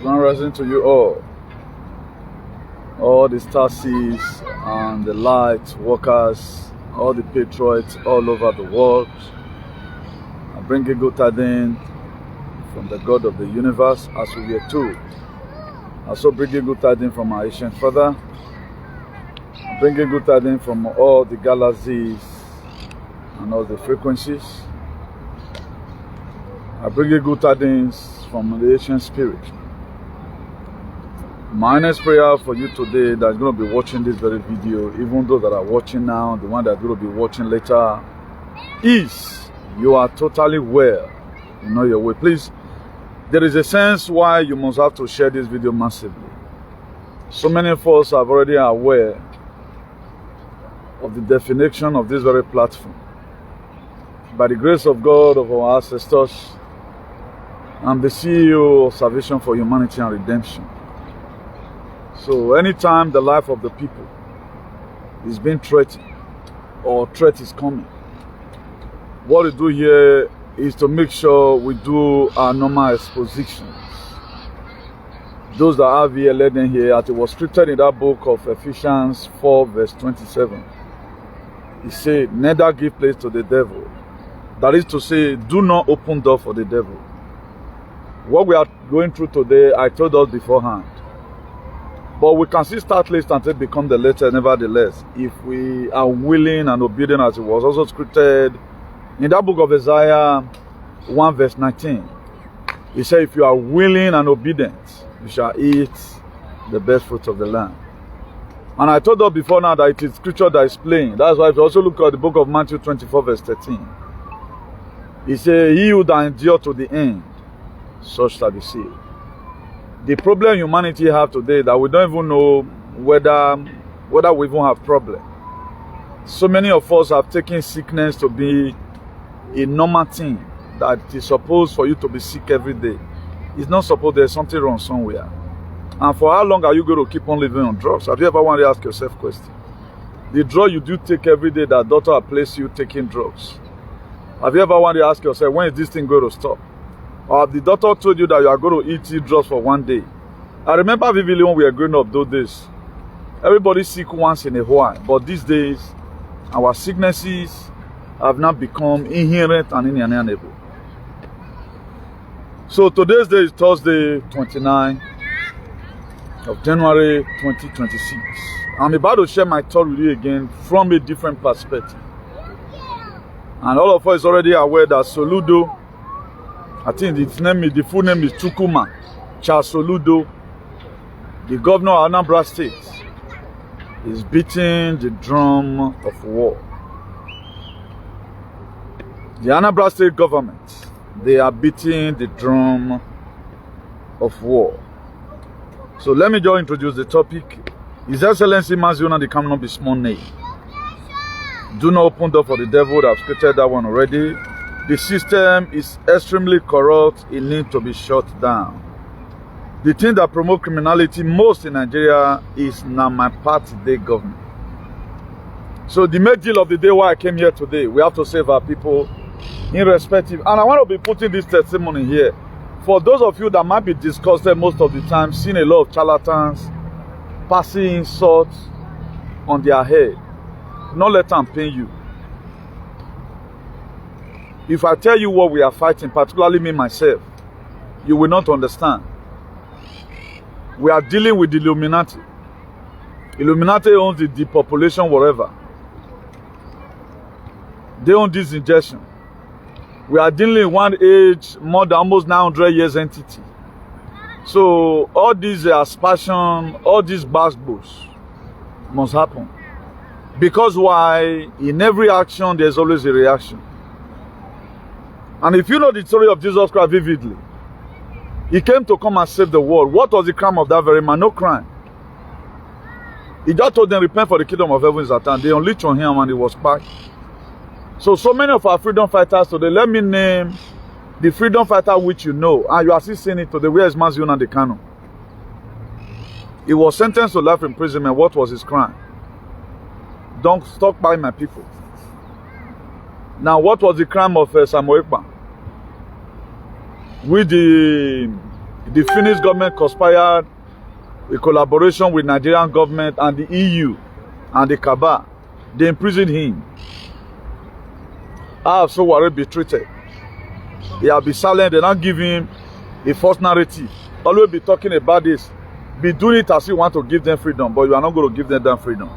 Grand rising to you all the star seeds and the light workers, all the patriots all over the world. I bring a good tidings from the God of the universe as we were told. I also bring a good tidings from our ancient father. I bring a good tidings from all the galaxies and all the frequencies. I bring a good tidings from the ancient spirit. My next prayer for you today that's going to be watching this very video, even those that are watching now, the one that's going to be watching later, is you are totally well. You know your way. Please, there is a sense why you must have to share this video massively. So many of us are already aware of the definition of this very platform. By the grace of God, of our ancestors, I'm the CEO of Salvation for Humanity and Redemption. So anytime the life of the people is being threatened or threat is coming, what we do here is to make sure we do our normal expositions. Those that have here, let them hear, as it was scripted in that book of Ephesians 4 verse 27. It said, neither give place to the devil. That is to say, do not open door for the devil. What we are going through today, I told us beforehand. But we can still start list until become the letter nevertheless, if we are willing and obedient, as it was also scripted in that book of Isaiah 1 verse 19. He said, if you are willing and obedient, you shall eat the best fruit of the land. And I told us before now that it is scripture that is plain. That's why if you also look at the book of Matthew 24 verse 13. He said, he who that endure to the end, such shall be saved. The problem humanity have today that we don't even know whether we even have problem. So many of us have taken sickness to be a normal thing, that it is supposed for you to be sick every day. It's not supposed. There's something wrong somewhere. And for how long are you going to keep on living on drugs? Have you ever wanted to ask yourself a question? The drug you do take every day, that doctor has placed you taking drugs. Have you ever wanted to ask yourself, when is this thing going to stop? Or the doctor told you that you are going to eat drugs for one day. I remember vividly when we were growing up those days. Everybody sick once in a while. But these days, our sicknesses have now become inherent and inalienable. So today's day is Thursday, 29th of January 2026. I'm about to share my thought with you again from a different perspective. And all of us already aware that Soludo, I think the full name is Chukwuma Charles Soludo, the governor of Anambra State, is beating the drum of war. The Anambra State government, they are beating the drum of war. So let me just introduce the topic. His Excellency Mazi Nnamdi Kanu not be small name. Do not open door for the devil. I've stated that one already. The system is extremely corrupt. It needs to be shut down. The thing that promotes criminality most in Nigeria is now my party day government. So the main deal of the day why I came here today, we have to save our people irrespective. And I want to be putting this testimony here. For those of you that might be disgusted most of the time, seeing a lot of charlatans passing insults on their head, not let them pain you. If I tell you what we are fighting, particularly me myself, you will not understand. We are dealing with the Illuminati. Illuminati owns the depopulation wherever. They own this injection. We are dealing with one age, more than almost 900 years entity. So all these aspersion, all these basketballs must happen. Because why? In every action, there's always a reaction. And if you know the story of Jesus Christ vividly, he came to come and save the world. What was the crime of that very man? No crime. He just told them, repent for the kingdom of heaven is at hand. They unleashed on him and he was back. So many of our freedom fighters today, let me name the freedom fighter which you know. And you are still seeing it today. Where is Mazi Nnamdi Kanu? He was sentenced to life imprisonment. What was his crime? Don't talk by my people. Now, what was the crime of Samuel Ekpa? With the The Finnish government conspired in collaboration with Nigerian government and the EU and the Kaaba. They imprisoned him. I have so worried be treated. He have been silent. They not give him a false narrative. Always be talking about this. Be doing it as you want to give them freedom, but you are not going to give them that freedom.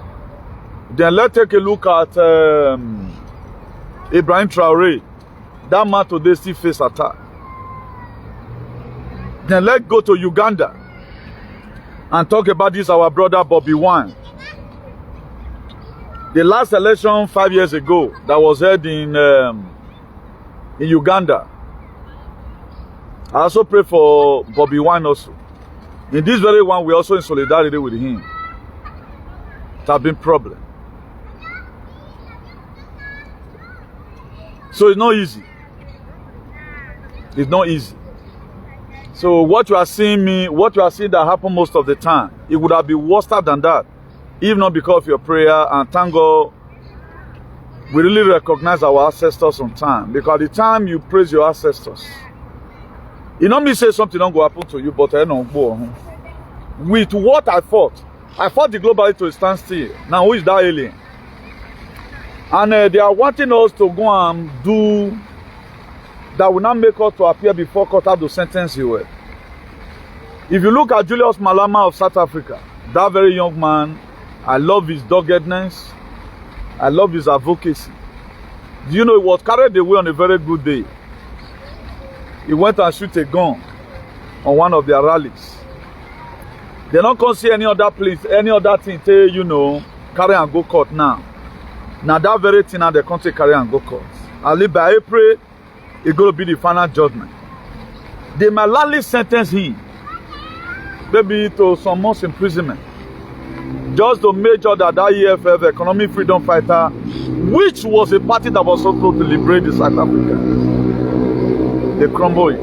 Then let's take a look at Ibrahim Traore. That man today still face attack. Then let's go to Uganda and talk about this our brother Bobby Wine. The last election 5 years ago that was held in Uganda. I also pray for Bobby Wine also. In this very one, we're also in solidarity with him. It has been a problem. So it's not easy. It's not easy. So what you are seeing that happen most of the time, it would have been worse than that. If not because of your prayer, and thank God, we really recognize our ancestors on time. Because at the time you praise your ancestors, you know me say something don't go happen to you, but I don't go. With what I fought the globally to stand still. Now who is that alien? And they are wanting us to go and do that will not make us to appear before court have to sentence you. If you look at Julius Malema of South Africa, that very young man, I love his doggedness. I love his advocacy. Do you know he was carried away on a very good day? He went and shoot a gun on one of their rallies. They don't come see any other place, any other thing, you know, carry and go court now. Now that very thing now they can't take carry and go court. At least by April, it's going to be the final judgment. They might likely sentence him, maybe to some months imprisonment, just to make sure that EFF, Economic Freedom Fighter, which was a party that was supposed to liberate the South Africa, they crumble it.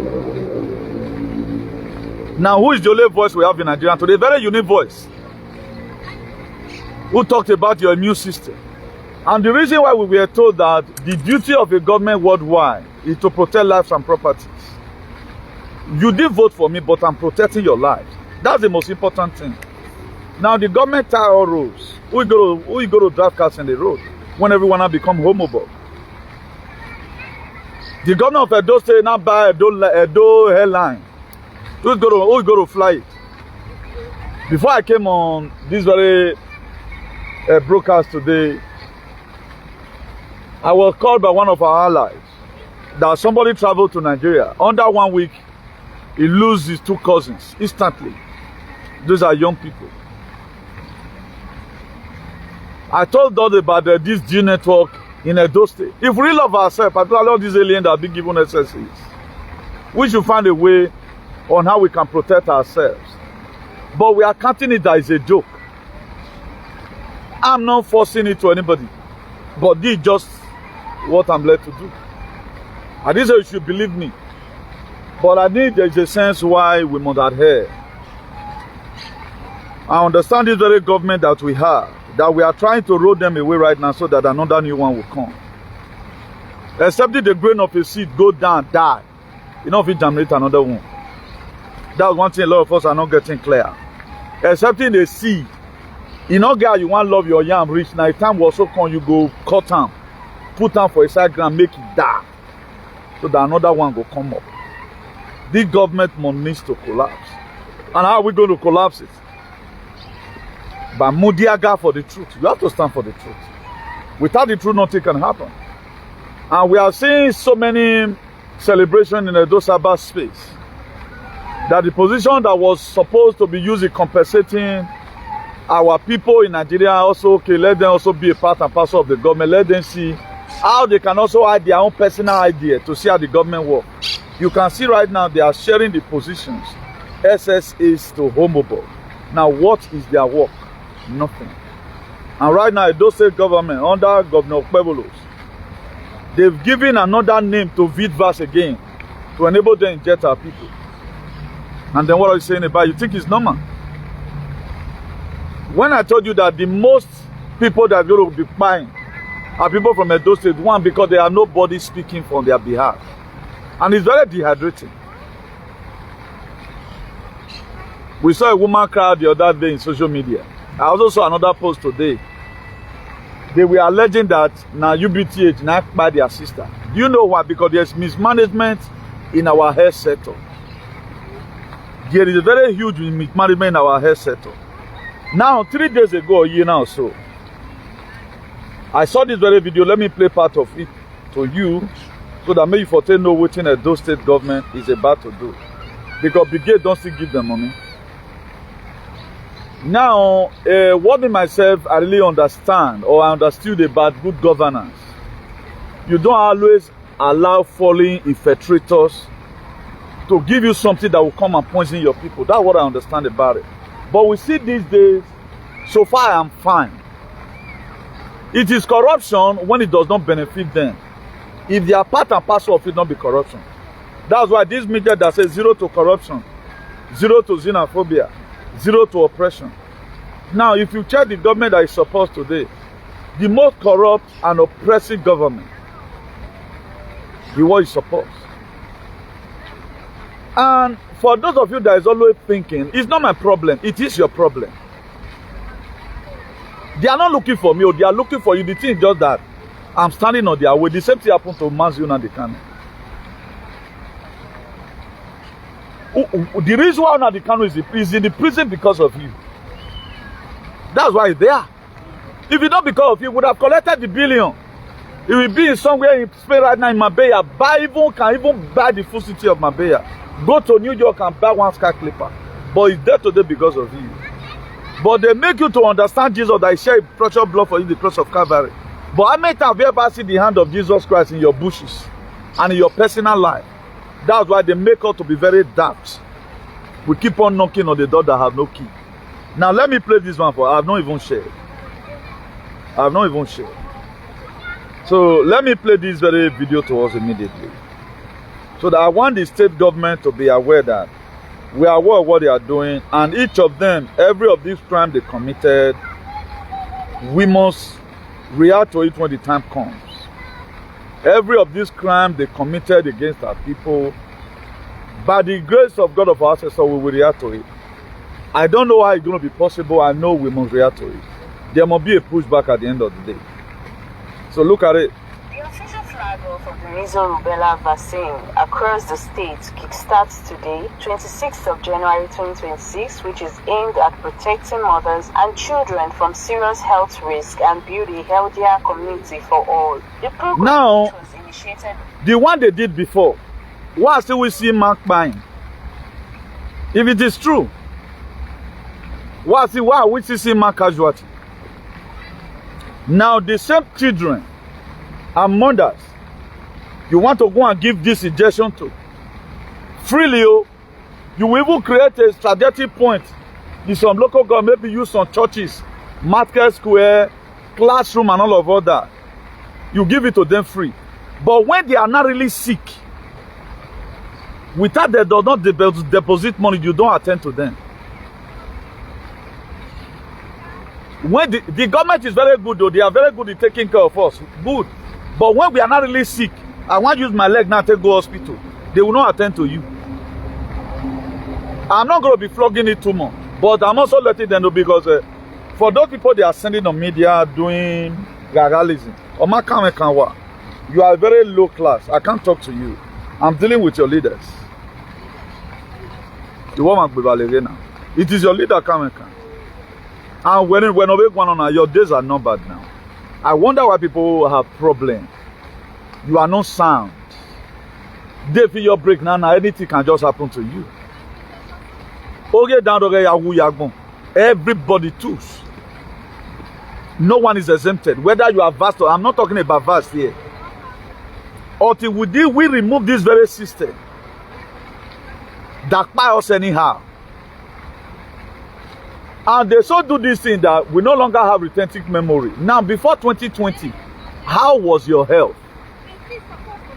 Now, who is the only voice we have in Nigeria today? A very unique voice. Who talked about your immune system? And the reason why we were told that the duty of a government worldwide is to protect lives and properties. You did vote for me, but I'm protecting your lives. That's the most important thing. Now the government tie all rules. Who is going to drive cars in the road when everyone has become homophobe? The governor of Edo State now buy Edo airline. Who is going to fly it? Before I came on this very broadcast today, I was called by one of our allies that somebody traveled to Nigeria. Under 1 week, he loses his 2 cousins instantly. Those are young people. I told them about this G network in Edo State. If we love ourselves, particularly all these aliens that have been given SSCs, we should find a way on how we can protect ourselves. But we are counting it as a joke. I'm not forcing it to anybody. But this is just what I'm led to do. I didn't say you should believe me. But I think there's a sense why we must adhere. I understand this very government that we have, that we are trying to roll them away right now so that another new one will come. Except if the grain of a seed go down, die. You know if it generate another one. That's one thing a lot of us are not getting clear. Excepting the seed. You know, guy, you want to love your yam rich. Now, time will also come, you go cut them, put them for a side ground, make it die. So that another one will come up. This government needs to collapse. And how are we going to collapse it? By Mudiaga for the truth. You have to stand for the truth. Without the truth, nothing can happen. And we are seeing so many celebrations in the Dosaba space that the position that was supposed to be used in compensating our people in Nigeria also, okay, let them also be a part and parcel of the government. Let them see how they can also add their own personal idea to see how the government works. You can see right now they are sharing the positions. SS is to homophobe. Now, what is their work? Nothing. And right now, Edo State government, under Governor Okpebolo, they've given another name to VIDVAS again to enable them to inject our people. And then what are you saying about it? You think it's normal? When I told you that the most people that are going to be buying are people from Edo State, one, because there are nobody speaking on their behalf. And it's very dehydrating. We saw a woman cry the other day in social media. I also saw another post today. They were alleging that now UBTH now by their sister. Do you know why? Because there's mismanagement in our health sector. There is a very huge mismanagement in our health sector. Now, 3 days ago, a year now or so, I saw this very video. Let me play part of it to you so that maybe for know what the state government is about to do. Because Brigade don't still give them money. Now, what me myself, I really understand or I understood about good governance. You don't always allow falling infiltrators to give you something that will come and poison your people. That's what I understand about it. But we see these days, so far I am fine. It is corruption when it does not benefit them. If they are part and parcel of it, not be corruption. That's why this media that says zero to corruption, zero to xenophobia, zero to oppression. Now, if you check the government that is supposed today, the most corrupt and oppressive government, the one is supposed. And for those of you that is always thinking, it's not my problem, it is your problem. They are not looking for me, or they are looking for you. The thing is just that I'm standing on their way. The same thing happened to Mazi Nnamdi Kanu. The reason why Nnamdi Kanu is in the prison because of you. That's why he's there. If it's not because of you, would have collected the billion. He will be in somewhere in Spain right now in Marbella. Can even buy the full city of Marbella. Go to New York and buy one sky clipper. But he's there today because of you. But they make you to understand Jesus that he shed precious blood for you, the cross of Calvary. But how many times have you ever seen the hand of Jesus Christ in your bushes and in your personal life? That's why they make us to be very daft. We keep on knocking on the door that have no key. Now let me play this one for I have not even shared. I have not even shared. So let me play this very video to us immediately. So that I want the state government to be aware that we are aware of what they are doing, and each of them, every of these crimes they committed, we must react to it when the time comes. Every of these crimes they committed against our people, by the grace of God of our ancestors, we will react to it. I don't know how it's going to be possible. I know we must react to it. There must be a pushback at the end of the day. So look at it. The official flag off of the measles-rubella vaccine across the state kickstarts today, 26th of January 2026, which is aimed at protecting mothers and children from serious health risk and build a healthier community for all. The program now, was initiated. The one they did before, why still we see MPAIGN? If it is true, why we still see mass casualty? Now the same children and mothers you want to go and give this injection to freely, you will even create a strategic point in some local government, maybe use some churches, market square, classroom and all of that. You give it to them free. But when they are not really sick, without they do not deposit money, you don't attend to them. When the government is very good, though, they are very good in taking care of us. Good. But when we are not really sick, I want to use my leg now to go to hospital. They will not attend to you. I'm not going to be flogging it too much. But I'm also letting them know because for those people they are sending on media doing garalism, you are very low class. I can't talk to you. I'm dealing with your leaders. It is your leader coming. And when your days are numbered now. I wonder why people have problems. You are not sound. They feel your break now, anything can just happen to you. Everybody too. No one is exempted. Whether you are vast or I'm not talking about vast here. Until we remove this very system that buy us anyhow. And they so do this thing that we no longer have retentive memory. Now, before 2020, how was your health?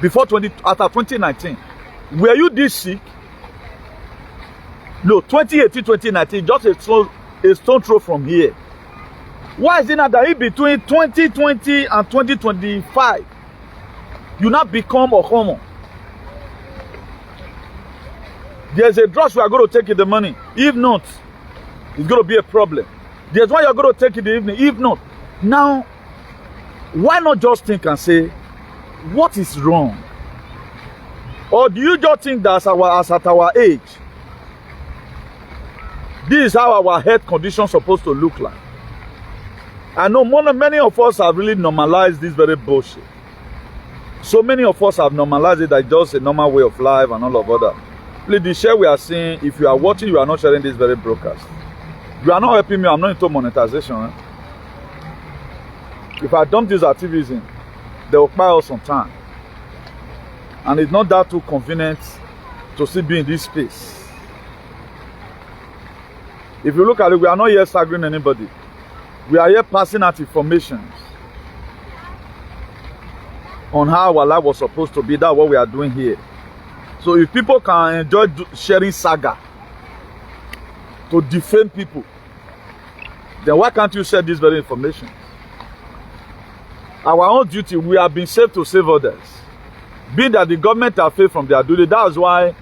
After 2019, were you this sick? No, 2018, 2019, just a stone throw from here. Why is it not that in between 2020 and 2025, you not become a homo? There's a drugs we are going to take in the morning. If not, it's going to be a problem. There's one you're going to take in the evening. If not, now, why not just think and say, what is wrong? Or do you just think that as at our age, this is how our health condition is supposed to look like? I know many of us have really normalized this very bullshit. So many of us have normalized it as just a normal way of life and all of that. Please, the share we are seeing, if you are watching, you are not sharing this very broadcast. You are not helping me, I'm not into monetization. Eh? If I dump this activism, they will buy us some time. And it's not that too convenient to still be in this space. If you look at it, we are not here staggering anybody. We are here passing out information on how our life was supposed to be. That's what we are doing here. So if people can enjoy sharing saga to defame people, then why can't you share this very information? Our own duty, we have been saved to save others. Being that the government have failed from their duty, that's why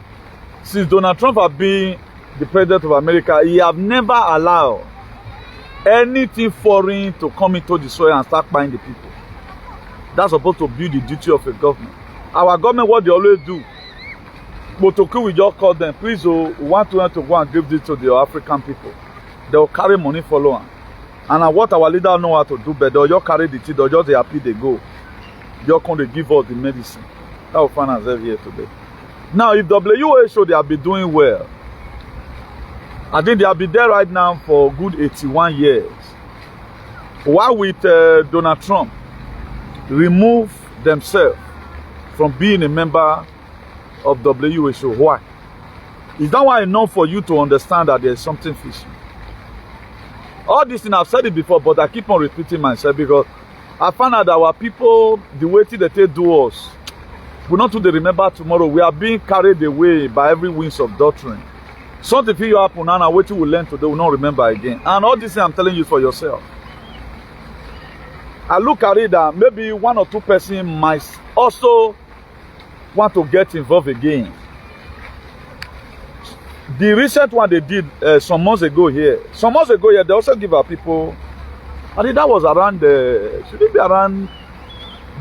since Donald Trump has been the president of America, he have never allowed anything foreign to come into the soil and start buying the people. That's supposed to be the duty of a government. Our government, what they always do, Botoku will just call them, please, we want to go and give this to the African people. They will carry money follow them. And what our leaders know how to do, but they'll just carry the tea, they'll just happy they go. They'll come to give us the medicine. That will find ourselves here today. Now, if WHO, they have been doing well, I think they have been there right now for good 81 years. While with Donald Trump, remove themselves from being a member of WHO. Why? Is that why enough for you to understand that there is something fishy? All this thing, I've said it before, but I keep on repeating myself because I found out that our people, the way they take do us, we not to remember tomorrow. We are being carried away by every winds of doctrine. Something will happen now, and what you will learn today will not remember again. And all this thing I'm telling you for yourself. I look at it that maybe one or two persons might also want to get involved again. The recent one they did some months ago here. Some months ago here, they also give our people, I think that was around, should it be around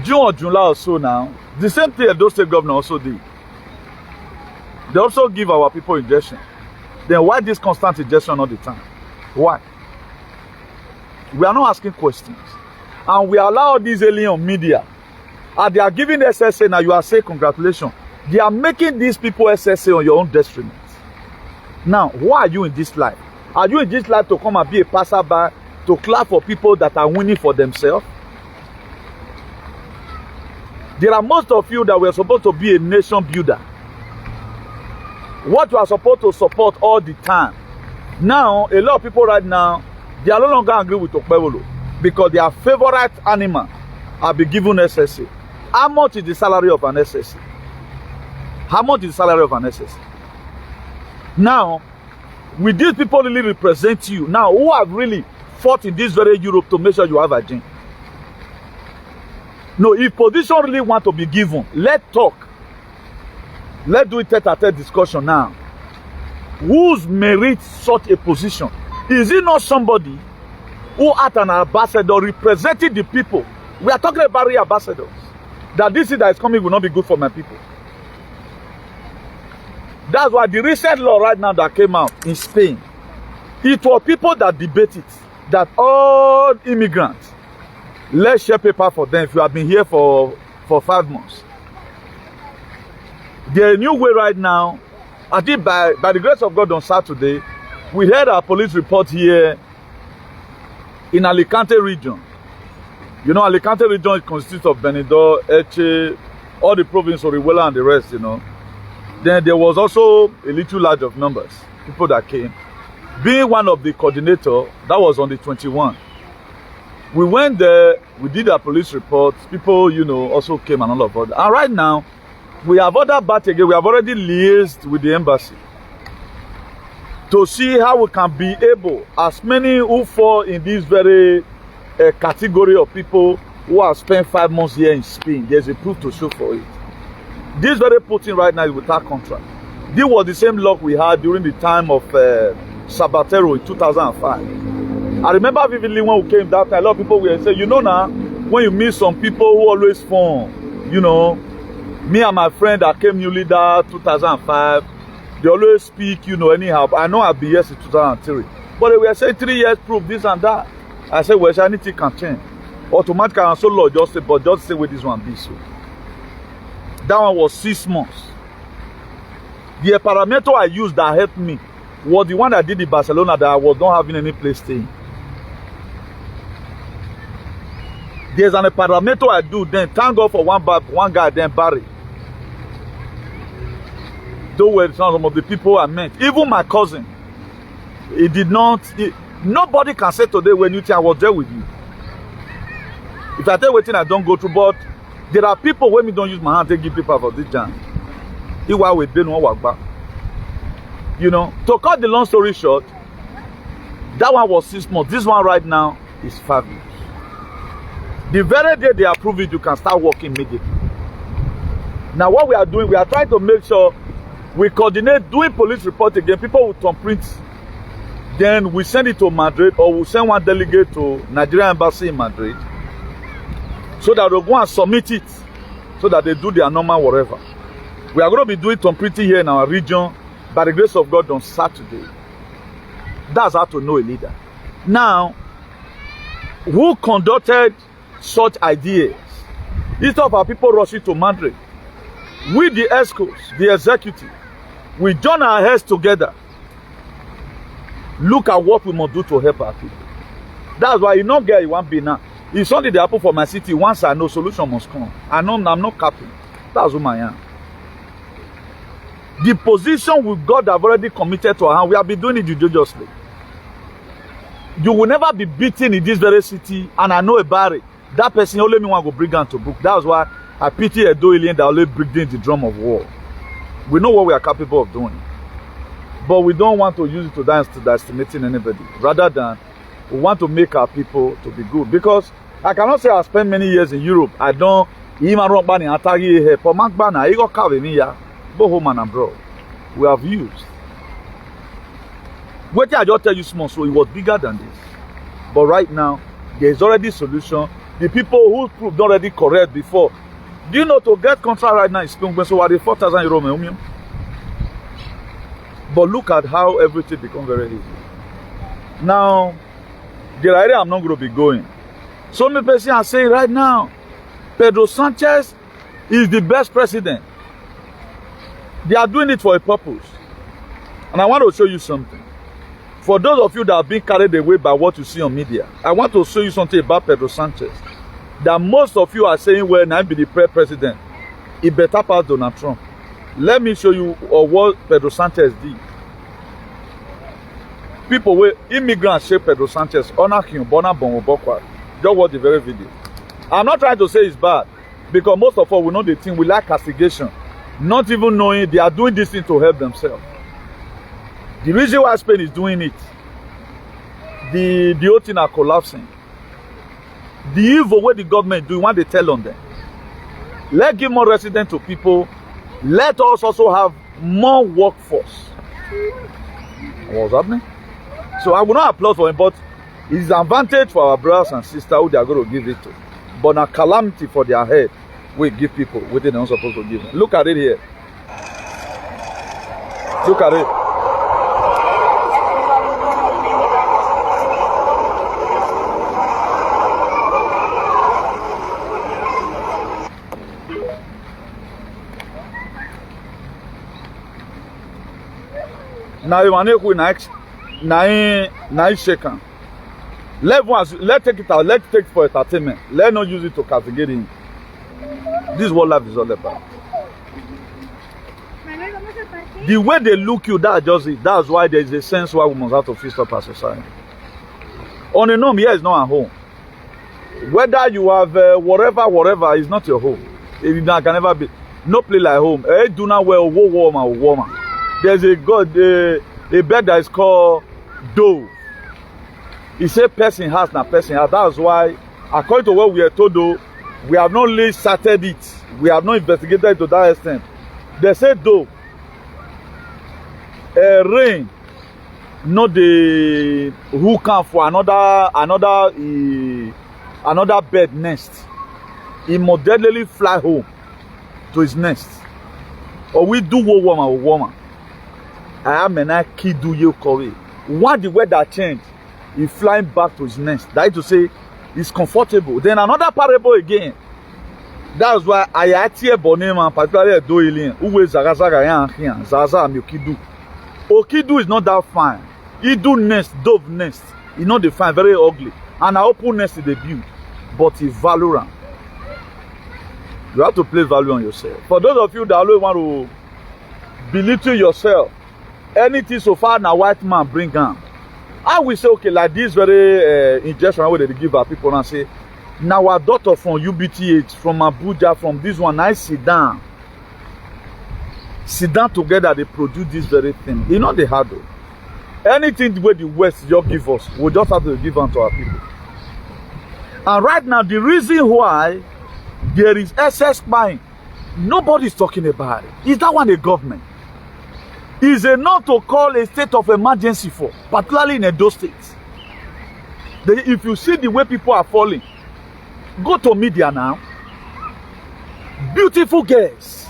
June or July or so now. The same thing those state governor also did. They also give our people injection. Then why this constant injection all the time? Why? We are not asking questions. And we allow these alien media. And they are giving SSA now, you are saying congratulations. They are making these people SSA on your own detriment. Now, why are you in this life? Are you in this life to come and be a passerby, to clap for people that are winning for themselves? There are most of you that were supposed to be a nation builder. What you are supposed to support all the time. Now, a lot of people right now, they are no longer angry with OPLE because their favorite animal have been given SSA. How much is the salary of an SSA? How much is the salary of an SSA? Now, will these people really represent you? Now, who have really fought in this very Europe to make sure you have a gene? No, if position really want to be given, let's talk. Let's do a tete-a-tete discussion now. Who's merits such a position? Is it not somebody who as an ambassador representing the people? We are talking about the ambassadors. That this thing that is coming will not be good for my people. That's why the recent law right now that came out in Spain, it was people that debated that all immigrants, let's share paper for them if you have been here for 5 months. There's a new way right now. I think by the grace of God on Saturday, we heard our police report here in Alicante region. You know, Alicante region consists of Benidorm, Elche, all the province, Orihuela and the rest, you know. Then there was also a little large of numbers, people that came. Being one of the coordinator, that was on the 21. We went there, we did our police report, people, you know, also came and all of that. And right now, we have other batch again, we have already liaised with the embassy to see how we can be able, as many who fall in this very category of people who have spent 5 months here in Spain, there's a proof to show for it. This very Putin right now is without contract. This was the same luck we had during the time of Sabatero in 2005. I remember vividly when we came that time, a lot of people were saying, you know now, when you meet some people who always phone, you know, me and my friend that came newly there 2005, they always speak, you know, anyhow. I know I'll be here since 2003. But they were saying 3 years proof, this and that. I said, well, anything can change. Automatically, and so Lord just say, but just say where this one be so. That one was 6 months. The parameter I used that helped me was the one I did in Barcelona that I was not having any place staying. There's an parameter I do then. Thank God for one guy then Barry. Those were some of the people I met. Even my cousin. He did not. Nobody can say today when you think I was there with you. If I tell you what I don't go through, but there are people when we don't use my hand to give people for this jam. You know, to cut the long story short, that one was 6 months. This one right now is 5 years. The very day they approve it, you can start working immediately. Now what we are doing, we are trying to make sure we coordinate doing police report again. People will thumbprint. Then we send it to Madrid, or we'll send one delegate to Nigerian embassy in Madrid, so that they'll go and submit it, so that they do their normal whatever. We are going to be doing thumbprinting here in our region by the grace of God on Saturday. That's how to know a leader. Now, who conducted such ideas? Instead of our people rushing to Madrid, we the ESCOs, the executive, we join our heads together. Look at what we must do to help our people. That's why you don't get it won't be now. If something they happen for my city, once I know solution must come. I'm not capping. That's who I am. The position with God have already committed to our hand, we have been doing it judiciously. You will never be beaten in this very city, and I know about it. That person only me want to bring down to book. That's why I pity a alien that only bring in the drum of war. We know what we are capable of doing. But we don't want to use it to dance to estimating anybody. Rather than we want to make our people to be good. Because I cannot say I spent many years in Europe. I don't even run bani atagi here. For Mark Bana, he got carved me ya. Both home and abroad. We have used. Wait, I just tell you small, so it was bigger than this. But right now, there is already a solution. The people who proved already correct before. Do you know to get contract right now is so what the 4,000 euro. But look at how everything becomes very easy. Now, the area I'm not going to be going. So many people are saying right now, Pedro Sanchez is the best president. They are doing it for a purpose. And I want to show you something. For those of you that have been carried away by what you see on media, I want to show you something about Pedro Sanchez. That most of you are saying, well, now be the president. He better pass Donald Trump. Let me show you what Pedro Sanchez did. People were immigrants shape Pedro Sanchez, honor him, Bona Bongo. Just watch the very video. I'm not trying to say it's bad, because most of us we know the thing, we like castigation. Not even knowing they are doing this thing to help themselves. The reason why Spain is doing it, the whole thing are collapsing. The evil way the government do, when they tell on them. Let's give more residents to people. Let us also have more workforce. What's happening? So I will not applaud for him, but it's an advantage for our brothers and sisters who they are going to give it to. But a calamity for their head, we give people what they're not supposed to give them. Look at it here. Look at it. Now you want to next. Now Ccin. Let's take it out. Let's take it for entertainment. Let's not use it to castigate him. This is what life is all about. The way they look you, that's just it. That's why there is a sense why we must have to fist up our society. On a norm, here is not a home. Whether you have whatever is not your home. It can never be. No place like home. Do not wear woman. There's a god, a bird that is called dove. He said person has, not person has. That's why, according to what we are told, though, we have not really started it. We have not investigated it to that extent. They say dove. rain not the who come for another bird nest. He must deadly fly home to his nest. Or we do woman. I am an kid do you correct. When the weather change, he flying back to his nest. That is to say, he's comfortable. Then another parable again. That's why I atie bonema, particularly doiling. Uwe zagazaga yan zaza myokidu. Okidu is not that fine. He do nest, dove nest. He not the fine, very ugly. And I open nest is the build, but he value. You have to place value on yourself. For those of you that always want to belittle yourself, anything so far now white man bring on. I will say, okay, like this very injection where they give our people and say, now our daughter from UBTH, from Abuja, from this one, I sit down together, they produce this very thing. You know they handle. Anything the way the West just give us, we just have to give them to our people. And right now, the reason why there is excess buying, nobody's talking about it. Is that one the government? Is enough to call a state of emergency for, particularly in those states. If you see the way people are falling, go to media now. Beautiful girls,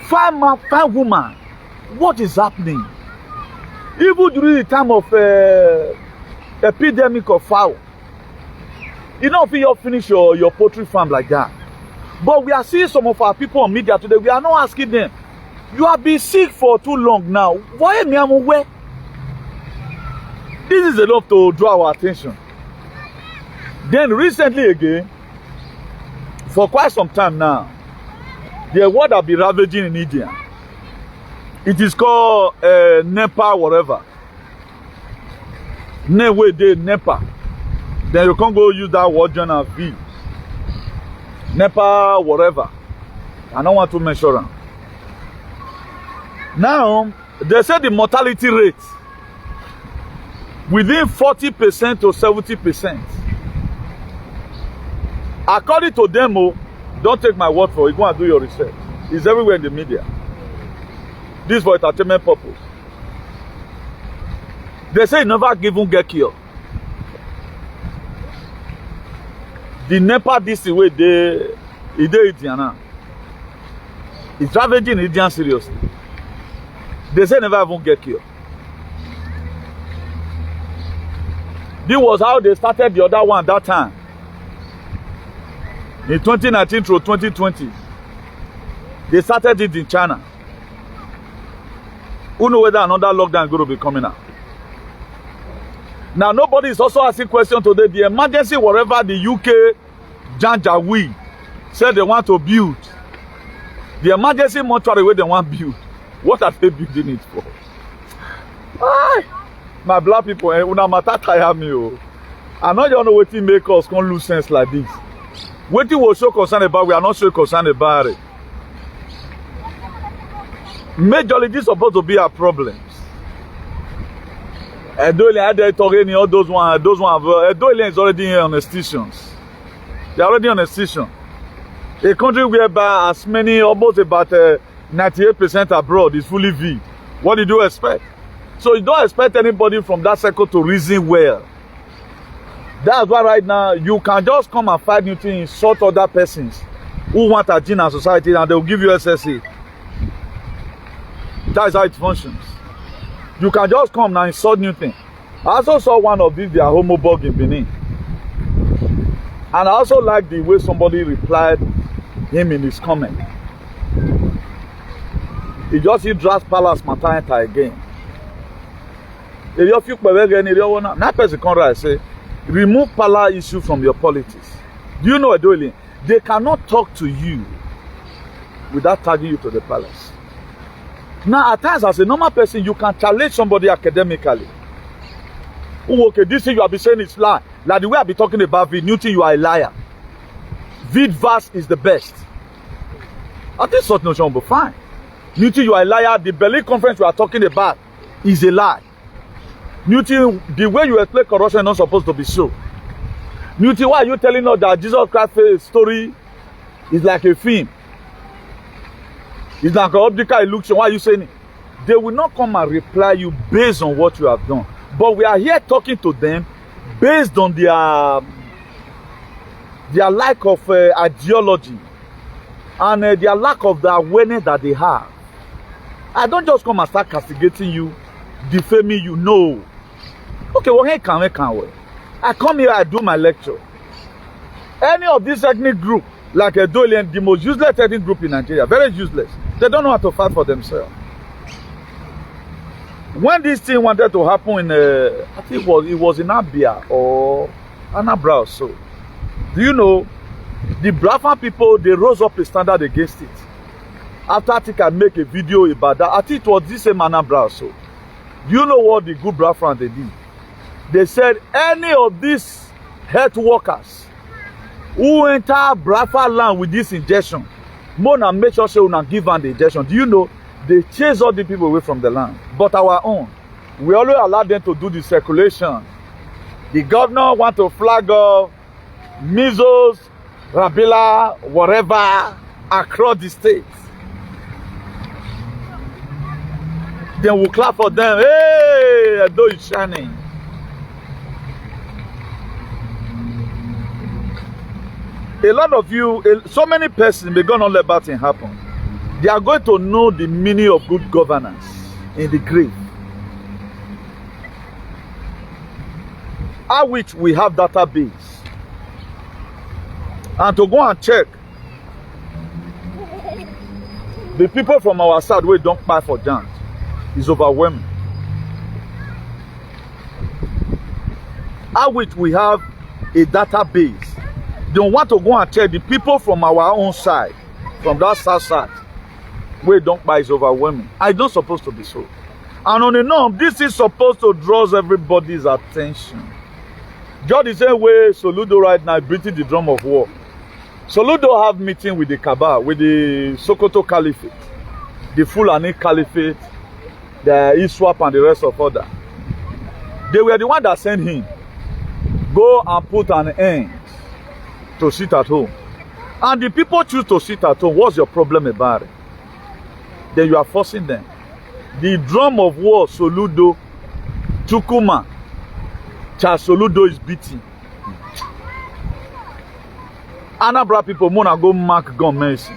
fine man, fine woman. What is happening? Even during the time of epidemic of fowl, you know, if you finish your poultry farm like that. But we are seeing some of our people on media today. We are not asking them. You have been sick for too long now. Why am I aware? This is enough to draw our attention. Then recently again, for quite some time now, the word have been ravaging in India. It is called Nepal, whatever. Nepal. Then you can't go use that word journal V. Nepal, whatever. I don't want to mention them. Now, they say the mortality rate within 40% to 70%. According to them, don't take my word for it. Go and do your research. It's everywhere in the media. This for entertainment purpose. They say never even get cured. The Nepal this way they Indiana. It's ravaging Indian seriously. They say never even get cured. This was how they started the other one that time. In 2019 through 2020. They started it in China. Who knows whether another lockdown is going to be coming out? Now, nobody is also asking questions today. The emergency, whatever the UK Janjaweed said they want to build, the emergency mortuary where they want to build, what are they building it for? My black people, una matter tire me. I know you know what make us can lose sense like this. What you were so concerned about, we are not so concerned about it. Majorly, this is supposed to be our problems. All those one, Edolia is already here on the stations. They are already on the station. A country whereby as many, almost about 98% abroad is fully V. What did you expect? So you don't expect anybody from that circle to reason well. That's why right now you can just come and fight new things, insult other persons who want a gene and society, and they will give you SSA. That's how it functions. You can just come and insult new thing. I also saw one of these, their homobug in Benin. And I also like the way somebody replied him in his comment. He just hit Dras Palace Matanta again. That person can write, say, remove Pala issue from your politics. Do you know what they're doing? They cannot talk to you without tagging you to the palace. Now, at times, as a normal person, you can challenge somebody academically. Oh, okay, this thing you have been saying is lie. Like the way I've been talking about Vid, you think you are a liar. Vid verse is the best. I think such notion will be fine. You think you are a liar. The Berlin conference we are talking about is a lie. You think the way you explain corruption is not supposed to be so. You think why are you telling us that Jesus Christ's story is like a film? It's like an optical illusion. Why are you saying it? they will not come and reply you based on what you have done. But we are here talking to them based on their lack of ideology and their lack of the awareness that they have. I don't just come and start castigating you, defaming you. No. Okay, well, hey, can we? I come here, I do my lecture. Any of this ethnic group, like a Dolian, the most useless ethnic group in Nigeria, very useless. They don't know how to fight for themselves. When this thing wanted to happen in, I think it was in Abia or Anambra or so. Do you know, the Biafran people, they rose up a standard against it. After Ating make a video about that, I think it was this same Anambra or so. Do you know what the good Biafran they did? They said any of these health workers who enter Biafra land with this injection, Mona make sure say una give them the injection. Do you know, they chase all the people away from the land. But our own, we always allow them to do the circulation. The governor want to flag off measles, Rabila, whatever, across the states. Then we'll clap for them. Hey, though it's shining. A lot of you, so many persons, may God not let bad thing happen. They are going to know the meaning of good governance in the grave. At which we have database. And to go and check the people from our side where don't buy for jams is overwhelming. At which we have a database. They want to go and check the people from our own side, from that south side, where don't buy is overwhelming. I don't supposed to be so. And on the norm, this is supposed to draw everybody's attention. Just the same way Soludo right now beating the drum of war. Soludo have meeting with the Kaaba, with the Sokoto Caliphate, the Fulani Caliphate, the ISWAP and the rest of other. They were the one that sent him. Go and put an end to sit at home. And the people choose to sit at home. What's your problem about it? Then you are forcing them. The drum of war, Soludo, Chukuma, Charles Soludo is beating. Anambra people, Mona go mark gun mercy.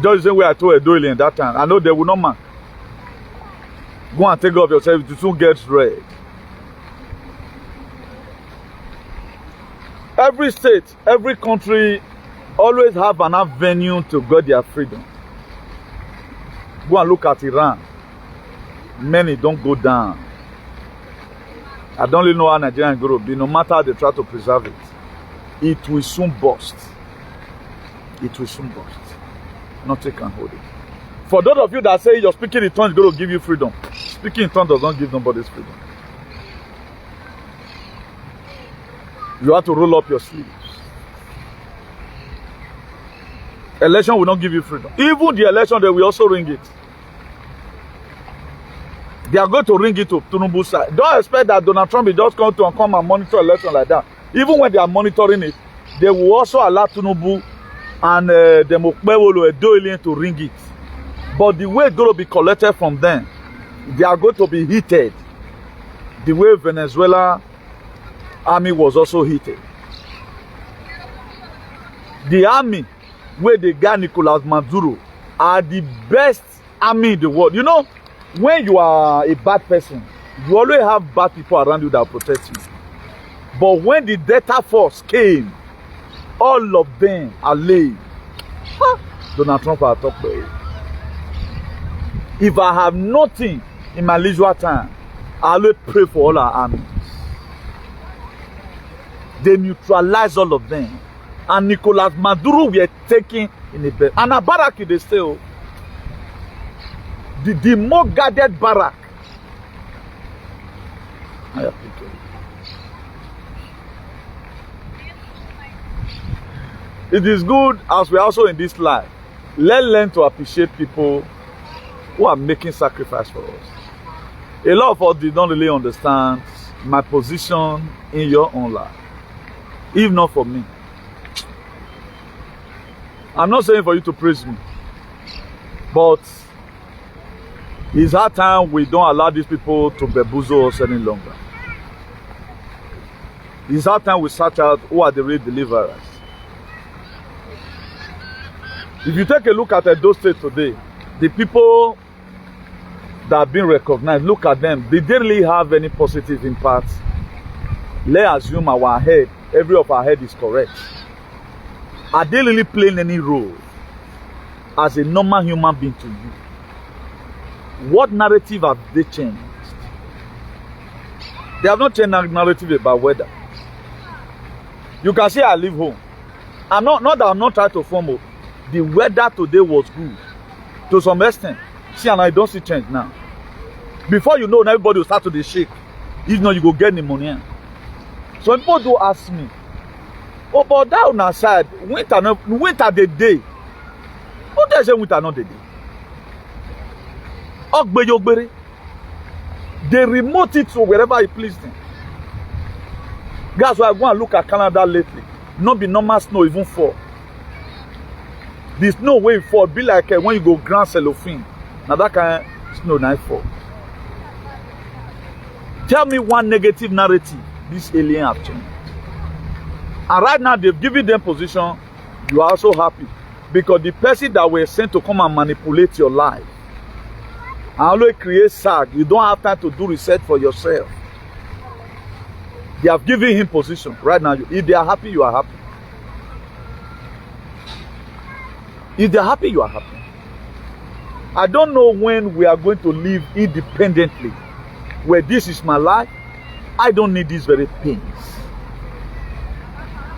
Just the same way I told Edoyle in that time. I know they will not mark. Go and take off yourself to soon get red. Every state, every country always have an avenue to get their freedom. Go and look at Iran. Many don't go down. I don't really know how Nigerian grow be. No matter how they try to preserve it, it will soon burst. It will soon burst. Nothing can hold it. For those of you that say you're speaking in tongues is going to give you freedom, speaking in tongues does not give nobody's freedom. You have to roll up your sleeves. Election will not give you freedom. Even the election, they will also ring it. They are going to ring it to Tinubu's side. Don't expect that Donald Trump will just come and monitor election like that. Even when they are monitoring it, they will also allow Tinubu and the Mokbewolo Edoyle to ring it. But the way it's going to be collected from them, they are going to be heated. The way Venezuela army was also heated. The army where they got Nicolas Maduro are the best army in the world. You know, when you are a bad person, you always have bad people around you that protect you. But when the Delta Force came, all of them are laid. Donald Trump are top there. If I have nothing in my leisure time, I always pray for all our armies. They neutralize all of them. And Nicolas Maduro were taken in a bed. And a barrack they stay. The more guarded barrack. It is good as we are also in this life. Let's learn to appreciate people who are making sacrifice for us. A lot of us did not really understand my position in your own life. If not for me. I'm not saying for you to praise me. But It's hard time we don't allow these people to bamboozle us any longer. It's hard time we search out who are the real deliverers. If you take a look at those states today, the people that have been recognized, look at them. Did they really have any positive impact? Let's assume our head, every of our head is correct. Are they really playing any role as a normal human being to you? What narrative have they changed? They have not changed the narrative about weather. You can say I leave home. I'm not that I'm not trying to form. The weather today was good to some extent. See, and I don't see change now. Before you know, everybody will start to shake. If not, you go get pneumonia. Some people do ask me, oh, but that on our side, winter the day. Who does say winter not the day? They remote it to wherever it pleased them. That's why I go and look at Canada lately. Not be normal snow even fall. The snow way fall be like when you go Grand Cellophane. Now that kind of snow night fall. Tell me one negative narrative this alien have changed. And right now they've given them position. You are also happy because the person that were sent to come and manipulate your life and always create sag. You don't have time to do research for yourself. They have given him position right now. If they are happy, you are happy. If they are happy, you are happy. I don't know when we are going to live independently, where this is my life. I don't need these very things.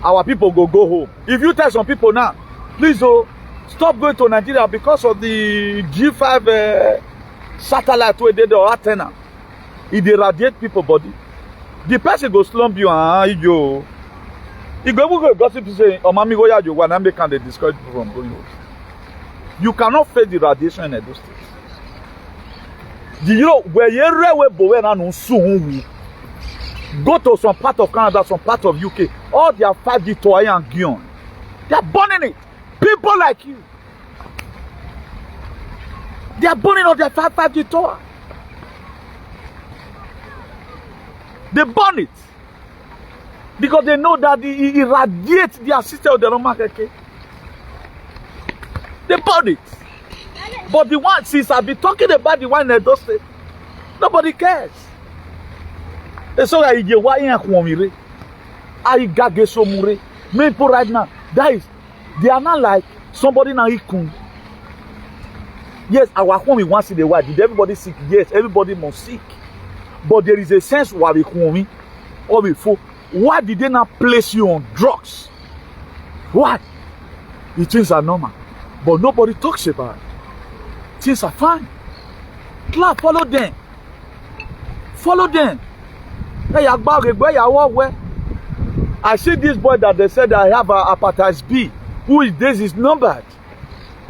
Our people go home. If you tell some people now, please stop going to Nigeria because of the G5 satellite where they do antenna. It irradiate people body. The person go slump you and you. He go gossip to say, "Oh, mommy, go you want to can they discourage people from going home." You cannot face the radiation in those states. Do you know where you go to some part of Canada, some part of UK, all their 5G toy and Tion, they are burning it. People like you, they are burning all their 5G toy. They burn it because they know that it irradiates their system of the normal market. They burn it. But the one, since I've been talking about the one in those states, nobody cares. And so I get why I gage so mure. People right now, they are not like somebody now ikun. Yes, our home we want to see the word. Did everybody sick? Yes, everybody must sick. But there is a sense why we come or before. Why did they not place you on drugs? Why? The things are normal. But nobody talks about it. Things are fine. Clap, follow them. Follow them. Hey, I see this boy that they said I have a hepatitis B. Who is this is numbered.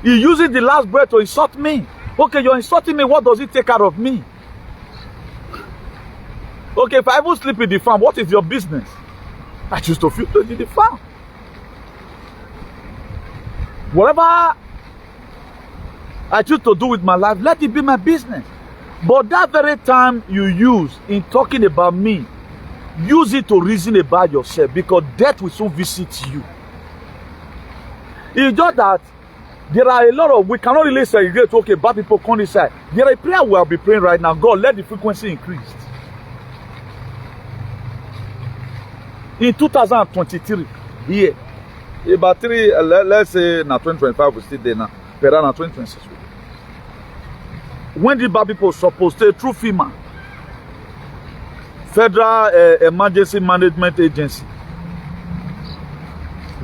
He uses the last breath to insult me. Okay, you're insulting me. What does it take out of me? Okay, if I even sleep in the farm, what is your business? I choose to feel in the farm. Whatever I choose to do with my life, let it be my business. But that very time you use in talking about me, use it to reason about yourself, because death will soon visit you. It's just that there are a lot of, we cannot really segregate, okay, bad people come inside. There are a prayer we will be praying right now. God, let the frequency increase. In 2023, here, about let's say now 2025 we still there now, but now 2026. When the bad people supposed to through FEMA, Federal Emergency Management Agency,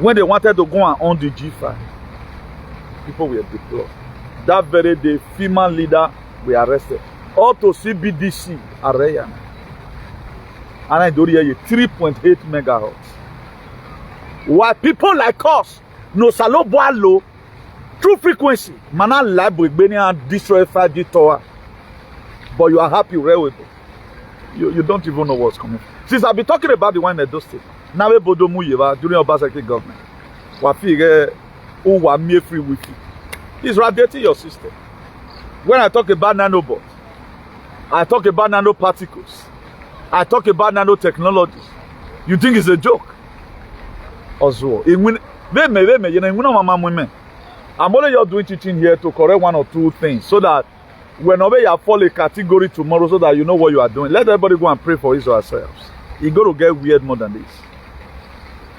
when they wanted to go and on the G5, people were deployed. That very day, FEMA leader were arrested. All to CBDC array. And I do hear 3.8 megahertz. Why people like us no salo boalo true frequency mana lab with and destroy 5G tower, but you are happy with it. You don't even know what's coming. Since I've been talking about the one in those states, now we bodomu yeva during Obaseki government. Wa figure who wa me free Wi-Fi. It's radiating your system. When I talk about nanobots, I talk about nanoparticles, I talk about nanotechnologies, you think it's a joke? Also, I'm only just doing teaching here to correct one or two things so that whenever you fall a category tomorrow, so that you know what you are doing. Let everybody go and pray for it ourselves. It's going to get weird more than this.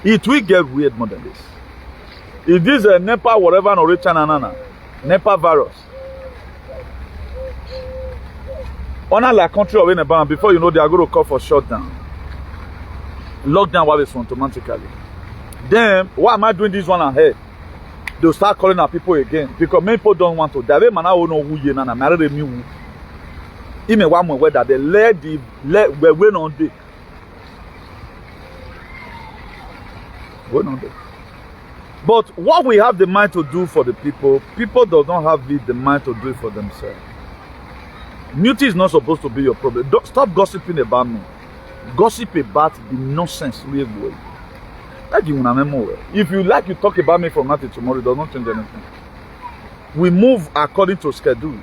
It will get weird more than this. If this is a Nepal, whatever, no China, Nepal virus. Honor like country of Nepal, before you know they are going to call for shutdown. Lockdown while it's automatically. Then, why am I doing this one ahead? They'll start calling our people again because many people don't want to die. Man, I don't know who you are. Marry me. Even one more that they let wait on day. Wait on day. But what we have the mind to do for the people, people do not have the mind to do it for themselves. Beauty is not supposed to be your problem. Stop gossiping about me. Gossip about the nonsense we go. If you like, you talk about me from now to tomorrow, it does not change anything. We move according to schedules.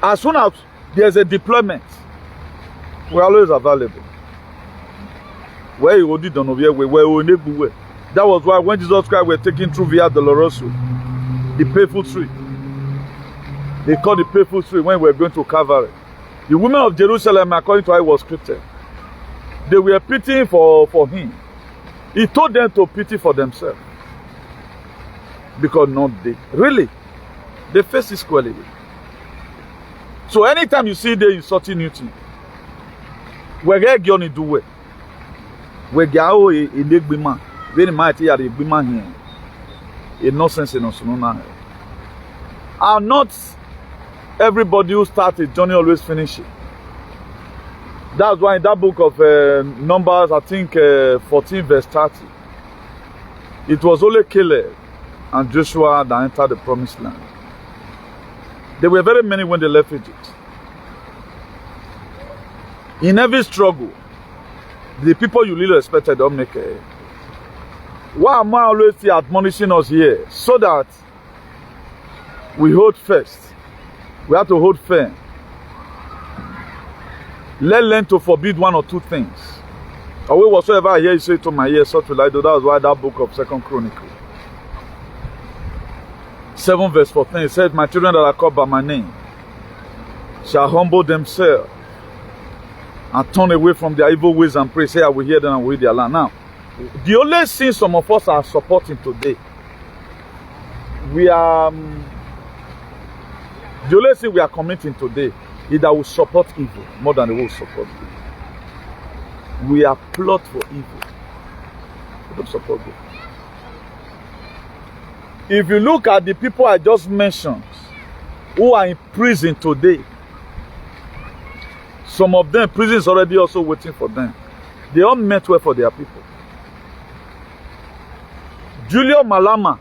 As soon as there's a deployment, we're always available. Where you did on over where that was why when Jesus Christ were taken through Via Dolorosa, the painful tree. They called the painful tree when we were going to Calvary. The women of Jerusalem, according to how it was scripted, they were pitying for him. He told them to pity for themselves. Because not they. Really. They face it squarely. So anytime you see they insulting you, we're going to do it. We're going to do it. Very mighty are the women here. In no sense in us. And not everybody who starts a journey always finish it. That's why in that book of Numbers, I think 14 verse 30, it was only Caleb and Joshua that entered the promised land. There were very many when they left Egypt. In every struggle, the people you really respected don't make it. Why am I always admonishing us here? So that we hold first. We have to hold firm. Let's learn to forbid one or two things. Or whatsoever I hear you say to my ear, so will I do. That was why that book of 2 Chronicles 7 verse 14, it says, my children that are called by my name shall humble themselves and turn away from their evil ways and pray. Say, I will hear them and will heal their land. Now, the only thing some of us are supporting today, the only thing we are committing today is that we support evil more than we will support good. We are plot for evil. We don't support good. If you look at the people I just mentioned who are in prison today, some of them, prison is already also waiting for them. They all meant well for their people. Julio Malama,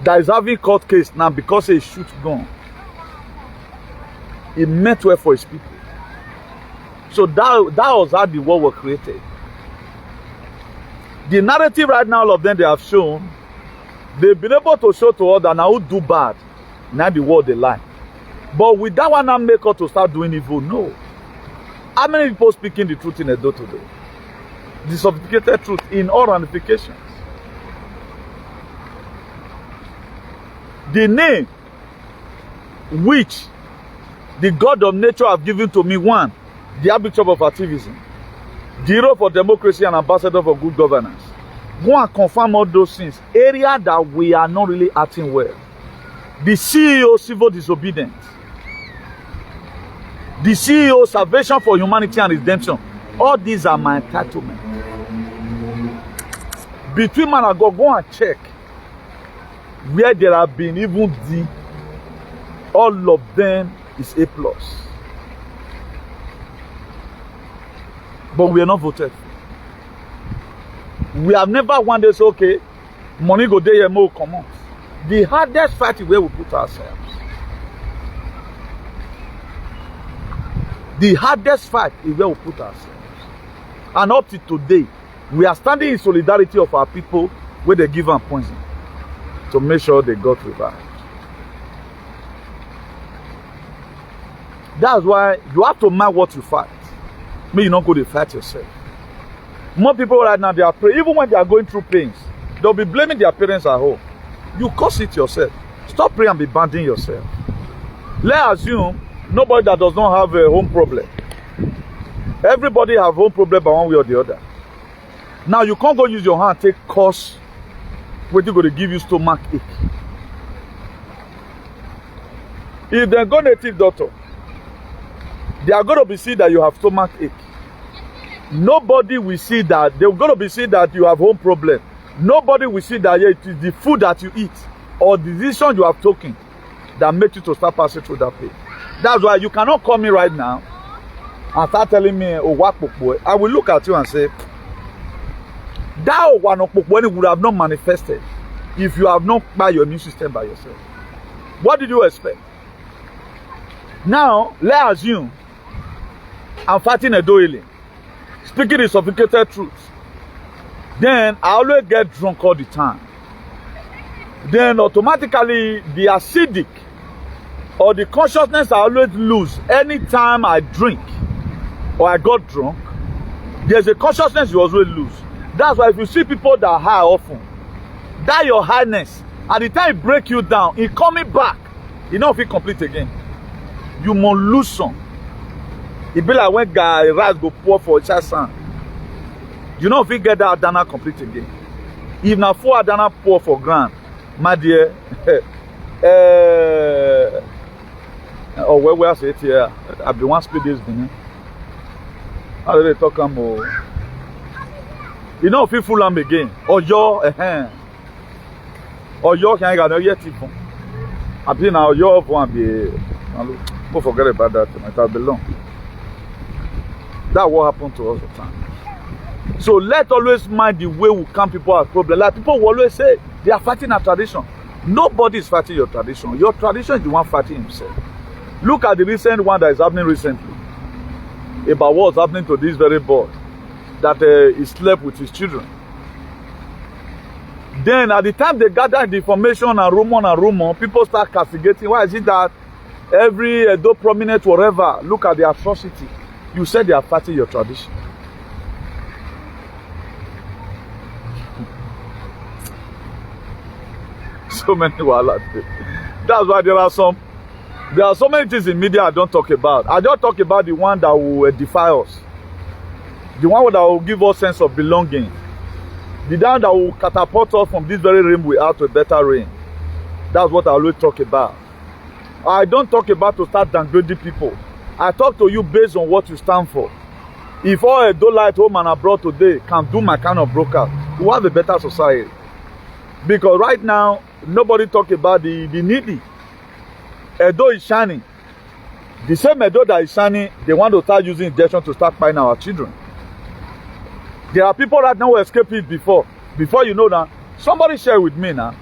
that is having court case now because he shoot gun. He meant well for his people. So that was how the world was created. The narrative right now, all of them they have shown, they've been able to show to us that now who do bad, now the world they lie. But with that one now make us to start doing evil, no. How many people speaking the truth in Edo today? The sophisticated truth in all ramifications. The name which the God of nature have given to me, one, the Archbishop of activism, the hero for democracy and ambassador for good governance. Go and confirm all those things. Area that we are not really acting well. The CEO, civil disobedience. The CEO, salvation for humanity and redemption. All these are my entitlement. Between man and God, go and check where there have been even the, all of them is A+. But we are not voted. We have never wanted to say, okay, money go there, more come on. The hardest fight is where we put ourselves. The hardest fight is where we put ourselves. And up to today, we are standing in solidarity of our people where they give them poison to make sure they got revived. That's why you have to mind what you fight. May you not go to fight yourself. More people right now, they are praying. Even when they are going through pains, they'll be blaming their parents at home. You cause it yourself. Stop praying and be banding yourself. Let's assume nobody that does not have a home problem. Everybody have home problem by one way or the other. Now you can't go use your hand take cause what you going to give you stomach ache. If they go native doctor, they are going to be see that you have stomach ache. Nobody will see that. They're going to be see that you have home problem. Nobody will see that it is the food that you eat or the decision you have taken that makes you to start passing through that pain. That's why you cannot call me right now and start telling me, oh, what boy. I will look at you and say, that one would have not manifested if you have not by your immune system by yourself. What did you expect? Now, let's assume I'm fighting a doiling, speaking the sophisticated truth. Then I always get drunk all the time. Then automatically the acidic or the consciousness I always lose anytime I drink or I got drunk. There's a consciousness you always lose. That's why if you see people that are high often, that your highness, at the time it break you down, it coming back, you know if it complete again. You must lose some. It be like when guy rice go pour for Ccin. You know if you get that Adana complete again. If na 4 Adana pour for grand, my dear, oh where I say it here, I be one speed this Benin. How do they talk more? You know if you fool them again, or your can get no yet even. I be now your one be. Don't forget about that. It has belong. That's what happened to us all the time. So let's always mind the way we come people have problems. Like people will always say they are fighting a tradition. Nobody is fighting your tradition. Your tradition is the one fighting himself. Look at the recent one that is happening recently about what's happening to this very boy that he slept with his children. Then at the time they gather the information and rumor, people start castigating. Why is it that every though prominent whatever, look at the atrocity. You said they are fighting your tradition. So many wahala. That's why there are so many things in media I don't talk about. I don't talk about the one that will defy us. The one that will give us sense of belonging. The one that will catapult us from this very rain we are to a better rain. That's what I always talk about. I don't talk about to start downgrading people. I talk to you based on what you stand for. If all a light home and abroad today can do my kind of broker, we have a better society. Because right now, nobody talk about the needy. Edo is shining. The same Edo that is shining, they want to start using injection to start buying our children. There are people right now who escaped it before. Before you know that, somebody shared with me now.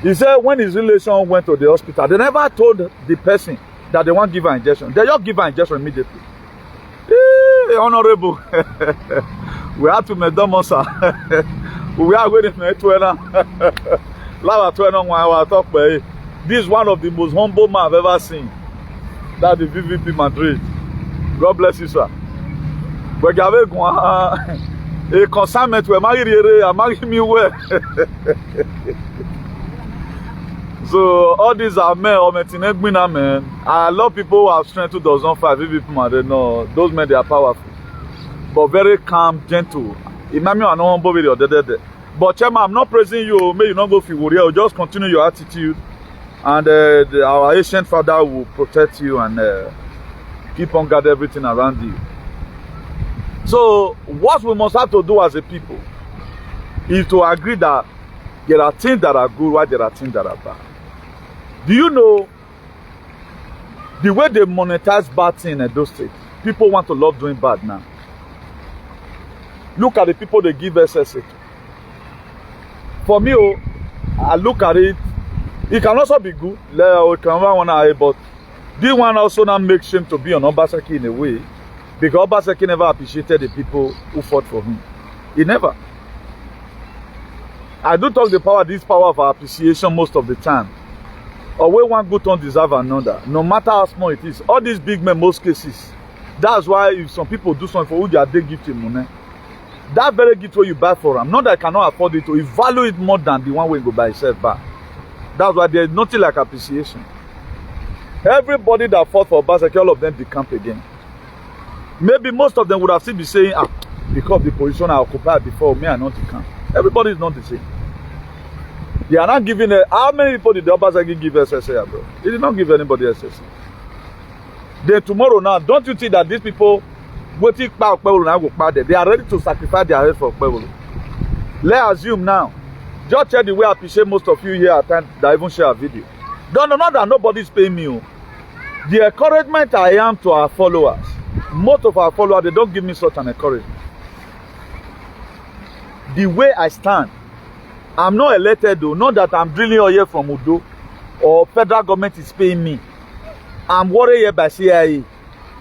He said when his relation went to the hospital, they never told the person that they want to give her injection. They just give her injection immediately. Hey, honorable. We have to make them also. We are going to make 12. This is one of the most humble men I've ever seen. That's the VVP Madrid. God bless you, sir. We have a consignment where marry me well. So all these are men or men. I love people who have strength who does not fight. VVP Madrid, no, those men they are powerful, but very calm, gentle. Imagine I know humble with your But Chairman, I'm not praising you. May you not go for warrior. Just continue your attitude, and our ancient Father will protect you and keep on guard everything around you. So what we must have to do as a people is to agree that there are things that are good while there are things that are bad. Do you know the way they monetize bad things in those states? People want to love doing bad now. Look at the people they give SSA to. For me, I look at it. It can also be good. But this one also now makes shame to be on Obaseki in a way, because Obaseki never appreciated the people who fought for him. He never. I do talk this power of appreciation most of the time. or where one good turn deserve another, no matter how small it is. All these big men, most cases. That's why if some people do something for who they give you money, that very gift what you buy for them, not that I cannot afford it, to value it more than the one way you go buy yourself back. That's why there's nothing like appreciation. Everybody that fought for Obaseki, all of them decamp again. Maybe most of them would have still be saying, ah, because the position I occupied before me, I not decamp. Everybody is not the same. They are not giving how many people did the Obaseki give SSA, bro? He did not give anybody SSA. Then tomorrow now, don't you think that these people waiting for OPLE now go back there? They are ready to sacrifice their head for OPLE. Let's assume now. Just check the way I appreciate most of you here at times that even share a video. Don't know that nobody is paying me. The encouragement I am to our followers, most of our followers, they don't give me such an encouragement. The way I stand, I'm not elected though, not that I'm drilling oil from Udo or federal government is paying me. I'm worried here by CIA.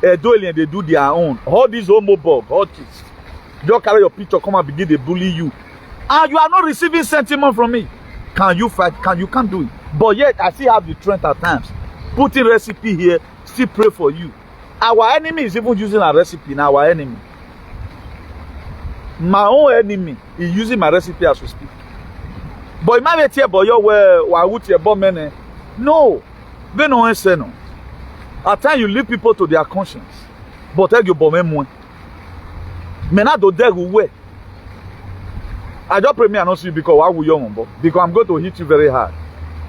They do their own. All these homophobe, all this. Just carry your picture, come and begin to bully you. And you are not receiving sentiment from me. Can you fight? You can't do it. But yet, I still have the trend at times. Putting recipe here, still pray for you. Our enemy is even using a recipe now, our enemy. My own enemy is using my recipe as we speak. But it might be here, but why would you bomb? No. They don't say no. At times you leave people to their conscience. But tell you bomb more. Men not do dare way. I just pray me and not see you because why will you because I'm going to hit you very hard.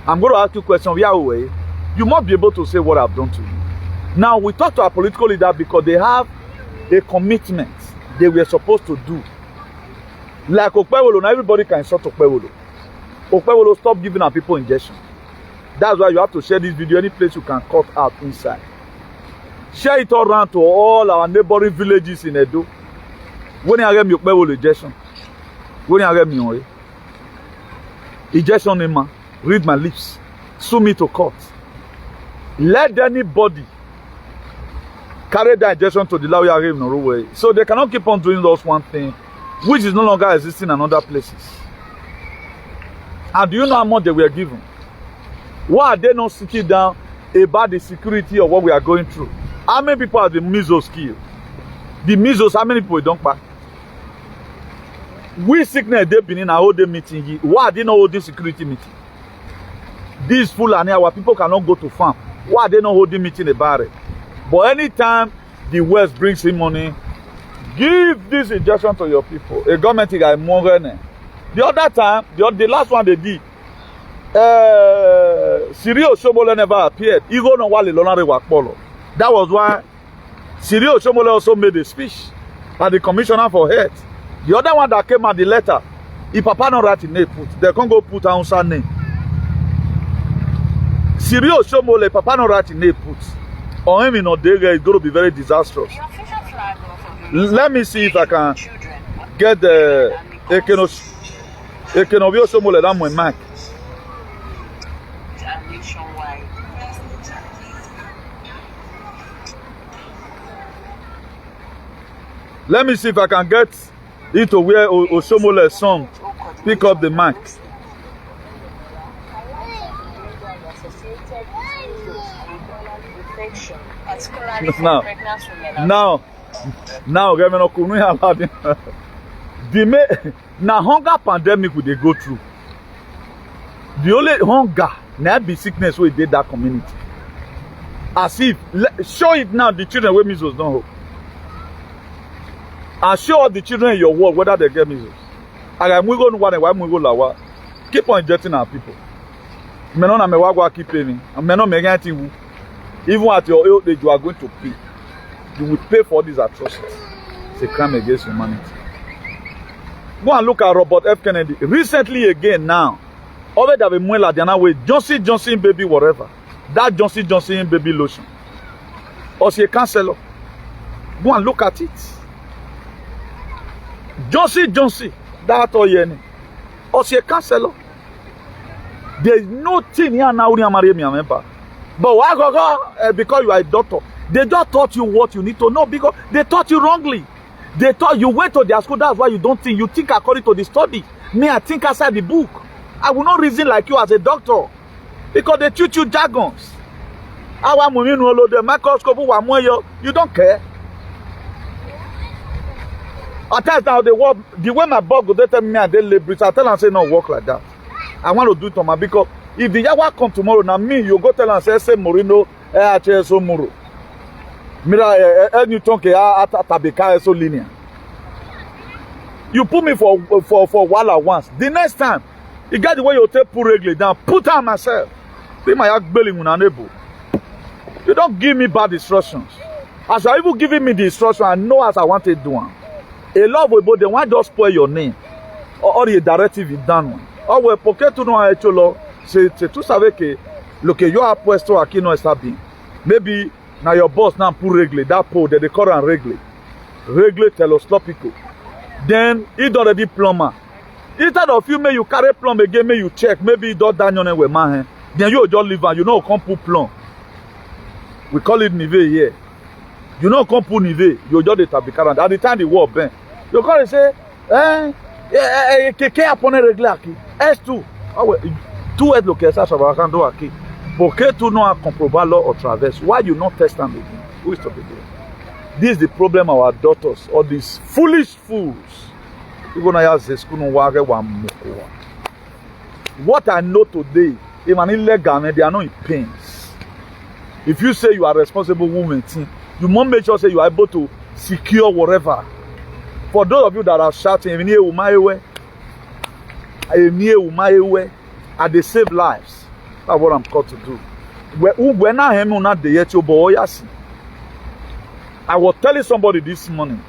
I'm going to ask you a question. Yahweh, you must be able to say what I've done to you. Now we talk to our political leader because they have a commitment they were supposed to do. Like OPLE, now everybody can insult OPLE. OPLE stop giving our people injection. That's why you have to share this video any place you can cut out inside. Share it all around to all our neighboring villages in Edo. When you have me OPLE injection, when you have me injection in my read my lips, sue me to court. Let anybody carry that injection to the lawyer in Norway, so they cannot keep on doing those one thing, which is no longer existing in other places. And do you know how much they were given? Why are they not sitting down about the security of what we are going through? How many people have the measles killed? The measles, how many people don't pass? We sickness they've been in a whole day meeting here. Why are they not holding security meeting? This full and our people cannot go to farm. Why are they not holding meeting about it? But anytime the West brings in money, give this injection to your people. A government is like more. The other time, the last one they did, Sirio Shomole never appeared. Even on Wale Lonare Wakpolo. That was why Sirio Shomole also made a speech at the Commissioner for Health. The other one that came at the letter, if Papa not write in name, they can't go put our own name. Sirio Shomole, Papa not write in name, put. On him in Odega, it's going to be very disastrous. Let me see if I can get the Ekenovio Shomole down my mic. Let me see if I can get it to where Oshomole's song pick up the mic. Now, the hunger pandemic they go through. The only hunger now be sickness where they that community. As if show it now the children where measles don't hope. And show all the children in your world whether they get measles. And we go to one and why we go lawa. Keep on injecting our people. Me no na me wa keep paying. And me no me anything. Even at your old age, you are going to pay. You will pay for these atrocities. It's a crime against humanity. Go and look at Robert F. Kennedy. Recently again now, over there be mwela diana way Johnson baby whatever. That Johnson baby lotion. Or she a counselor. Go and look at it. Johnson, that all yeni. Or she a counselor. There is no thing here now when marry me, remember. But why go? Because you are a doctor. They just taught you what you need to know because they taught you wrongly. They thought you went to their school, that's why you don't think. You think according to the study. Me, I think outside the book. I will not reason like you as a doctor. Because they treat you jargons. Our money no load the microscope you don't care. At times now the way my boss go, they tell me and they labor, I tell them say no work like that. I want to do it on my because if the yawa come tomorrow, now me you go tell and say Morino so muro. Mira you talk tabika so linear. You put me for wala once. The next time, you get the way you take put regularly down, put on myself. Be my belly when I'm able. You don't give me bad instructions. As you even giving me the instruction, I know as I want to do one. A lot of people, they want to just spoil your name. Or the directive is done one. Or we pocket to know how c'est tout savez que look you are puesto aquí no está bien. Maybe now your boss now put régler that pole that they call and régler telescopico. Then it already plumber. Instead of you may you carry plumb again, may you check, maybe it don't down your with man. Then you just leave and you know come put plumb. We call it nive here. You know come put nive, you just the tabicard. At the time the war bend. You call it say, keke apone régler aqui. S2. Tout est local, ça va rendre aqui. Porque tu não comprovar law or traverse. Why you not test them again? Who is to begin? This is the problem of our daughters, all these foolish fools. What I know today, if an illegal, they are not in pains. If you say you are a responsible woman, you must make sure say you are able to secure whatever. For those of you that are shouting, and they save lives. That's what I'm called to do. I was telling somebody this morning.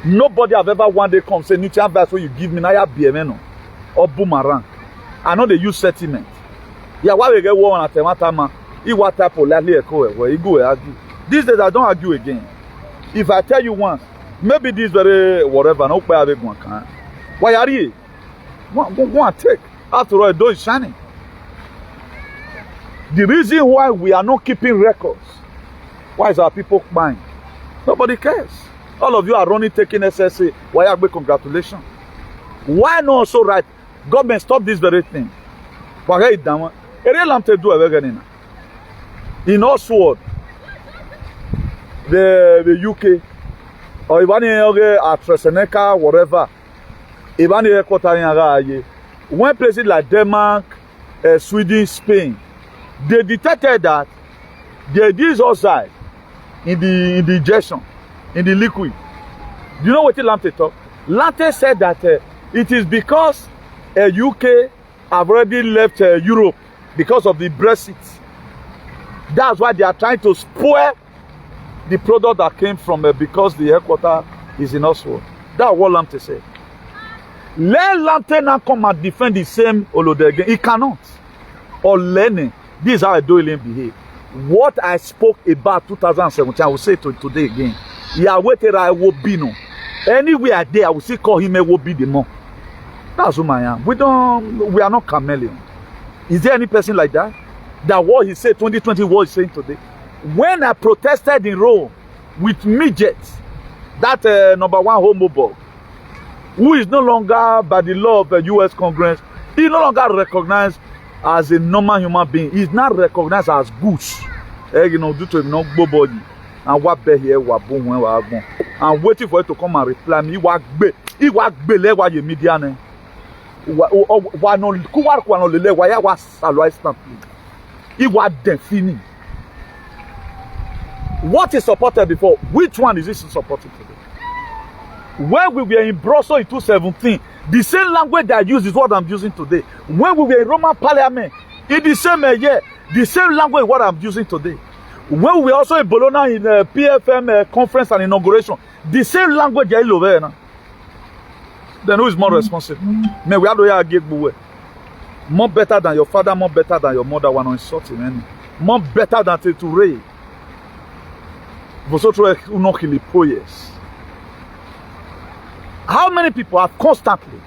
Nobody have ever one day come say nutrient advice where you give me now BMN or boomerang. I know they use sentiment. Yeah, why we get one at the he what type of lightly where you go argue. These days I don't argue again. If I tell you once, maybe this very whatever, no pay avec one can. Why are you? Go and take. After all, the door is shining. The reason why we are not keeping records, why is our people buying? Nobody cares. All of you are running, taking SSA. Why are we congratulations? Why not also right? Government stop this very thing. In Oxford, the UK, or even AstraZeneca, whatever, when places like Denmark, Sweden, Spain, they detected that there is outside in the injection, in the liquid. Do you know what Lamte talk? Lamte said that it is because UK have already left Europe because of the Brexit. That's why they are trying to spoil the product that came from because the headquarters is in Oxford. That's what Lamte said. Let Lamte now come and defend the same Olode again. He cannot. Or learning. This is how I do it behave. What I spoke about 2017, I will say to today again. Yahweh I will be no. Anywhere there, I will still call him a will be the more. That's who I am. We are not chameleon. Is there any person like that? That what he said 2020 what he's saying today. When I protested in Rome with midgets, that number one homophobe, who is no longer by the law of the US Congress, he no longer recognized as a normal human being. He's not recognized as goose. You know, due to him not body. And what be here, what boom, when what boom. I'm waiting for it to come and reply me. He was bele what you media ne. What no kuwa kwa no lele wa ya was salwa stamp. He was defining. What is supported before? Which one is this supported today? When we were in Brussels in 2017, the same language that I use is what I'm using today. When we were in Roman Parliament, in the same year, the same language is what I'm using today. When we were also in Bologna in the PFM conference and inauguration, the same language is over now. Then who is more responsible? Man, we have to get more better than your father, more better than your mother. One insulting, man. More better than to raise. How many people have constantly,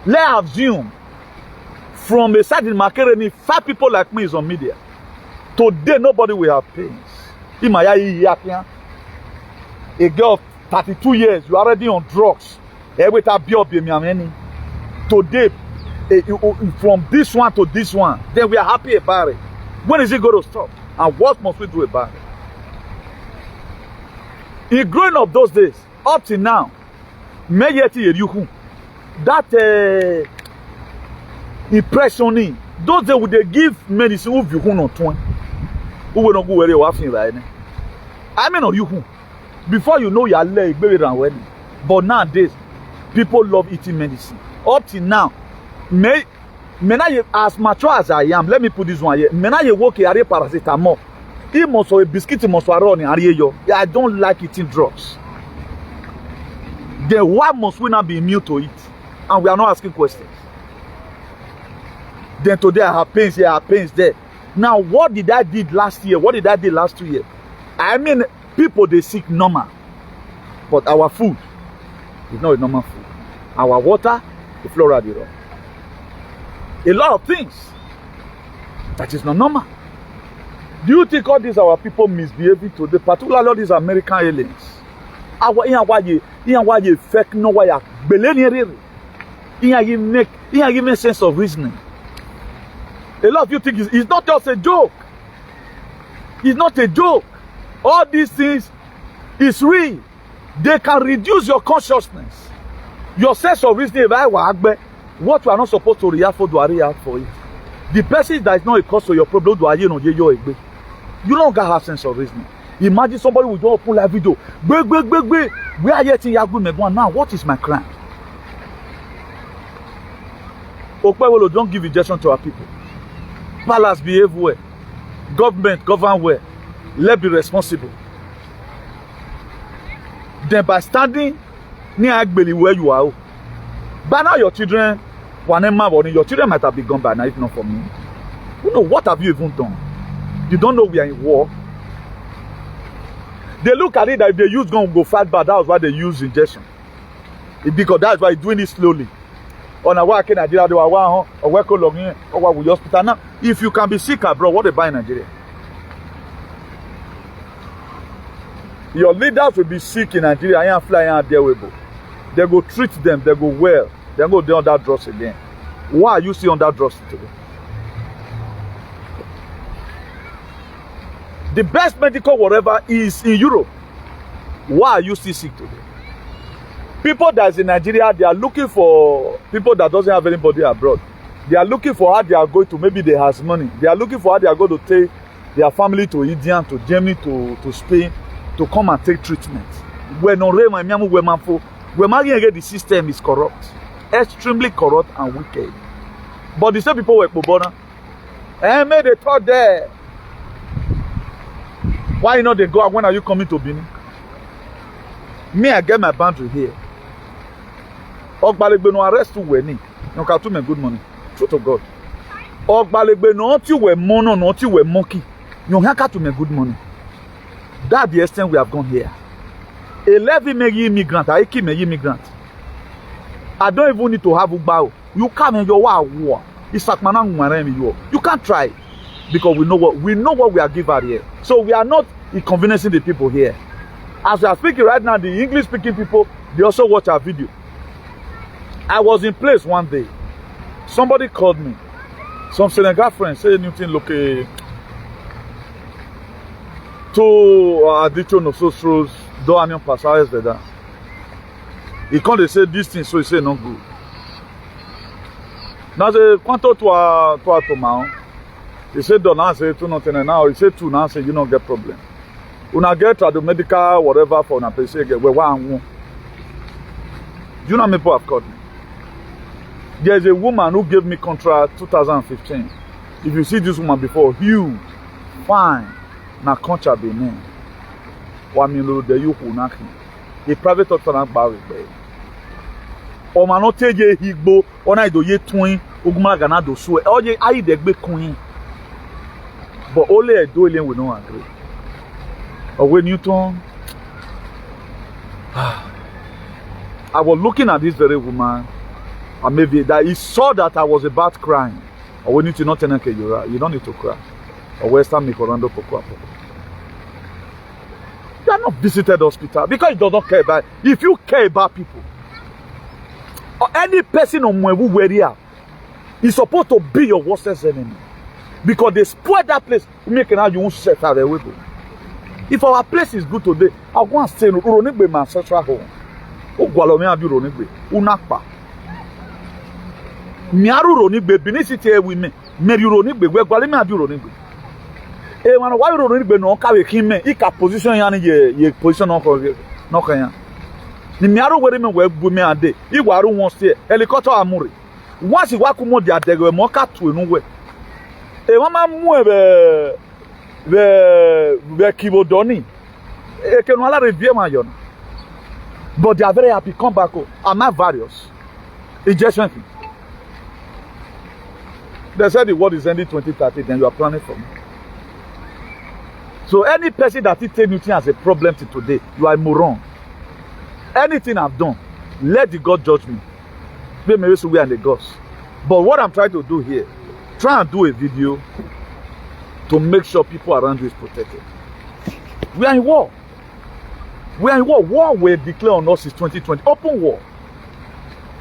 let's assume, from a side in Makereni, 5 people like me is on media. Today, nobody will have pains. A girl of 32 years, you're already on drugs. Today, from this one to this one, then we are happy about it. When is it going to stop? And what must we do about it? In growing up those days, up till now, that impression, those days would they give medicine who you not who will not go where you are right now. I mean, on you before you know your leg, baby, and wedding. But nowadays, people love eating medicine. Up till now, as mature as I am, let me put this one here. I work here, paracetamol. He must a biscuit, must run. I don't like eating drugs. Then why must we not be immune to it? And we are not asking questions. Then today I have pains here, I have pains there. Now, what did I did last year? What did I did last 2 years? I mean, people they seek normal, but our food is not a normal food. Our water, the flora, the raw. A lot of things that is not normal. Do you think all these our people misbehaving today, particularly all these American aliens? Why you fake no why you make sense of reasoning. A lot of you think it's not just a joke. It's not a joke. All these things is real. They can reduce your consciousness, your sense of reasoning. What you are not supposed to react for, do I react for it? The person that is not a cause of your problem, do I you don't have sense of reasoning. Imagine somebody will just pull a video. We are yet in Yagu now. What is my crime? OPLE don't give injection to our people. Palace behave well. Government govern well. Let's be responsible. Then by standing near Agbeli where you are, by now your children, your children might have been gone by now, if not for me. You know, what have you even done? You don't know we are in war. They look at it that if they use gun, go fight bad. That's why they use injection. Because that's why doing it slowly. On a work in Nigeria, they are or work along here, or work with hospital. Now, if you can be sick abroad, what they buy in Nigeria? Your leaders will be sick in Nigeria. I am flying out there with you. They go treat them. They go well. They go down that drugs again. Why are you still on that drugs today? The best medical whatever is in Europe. Why are you still sick today? People that's in Nigeria, they are looking for people that doesn't have anybody abroad. They are looking for how they are going to, maybe they have money. They are looking for how they are going to take their family to India, to Germany, to Spain, to come and take treatment. The system is corrupt, extremely corrupt and wicked. But the same people were Bobona. And they thought there. Why you know they go? When are you coming to Benin? Me, I get my boundary here. Ogbalegbe no arrest you when you can do me good money. True to God. Ogbalegbe no you were mono, not you were monkey. You can to me good money. That's the extent we have gone here. 11 me immigrant, I keep me immigrant. I don't even need to have Ugbao. You come in your war. It's like you can't try because we know what we are given here. So we are not inconveniencing the people here. As we are speaking right now, the English speaking people, they also watch our video. I was in place one day. Somebody called me. Some Senegal friends say anything look to Tion of Socials, do anion passages there. He can't say this thing, so he say no good. Now say quanto to mount. He said don't answer to nothing now. He said to now say you don't get problem. Una get to the medical whatever for una place get where one. Do you know how many people have called me? There's a woman who gave me contract 2015. If you see this woman before, huge, fine, na concha be name. One million the you who knock a private hospital bar with o ma no teje higbo ona idoye twin oguma gana do so oye ayi de gbe kun but only Edo alien will not agree. Or when Newton, I was looking at this very woman, and maybe that he saw that I was about crying. Or when you not tell you don't need to cry. Or Western Mikorando Poko. You are not visited hospital because you do not care about. If you care about people, or any person on Mwebu where It's supposed to be your worstest enemy. Because they spoil that place. Make now you won't set out the way. If our place is good today, I want to say, Uronigbe, my ancestral home. Oh, Gualome, I'll be Uronigbe. Unakpa. Miaru Uronigbe, Benicity with me. Mary Uronigbe, where Gualeme, I'll be Uronigbe. Eh, man, why Uronigbe no carry him? Ika position yani ye position no kanya. Ni miaru where me where me ade. Iwaru won't stay. Helicopter amuri. Once you walk more, they are there. More cat to nowhere. Eh, mama move the kibodoni. Eh, can wala review my yon. But they are very happy. Come back. I'm not various. Injection. They said the world is ending 2030. Then you are planning for me. So any person that is taking anything as a problem to today, you are a moron. Anything I've done, let the God judge me. Maybe we are the gods. But what I'm trying to do here, try and do a video to make sure people around you is protected. We are in war. We are in war. War will declare on us is 2020. Open war.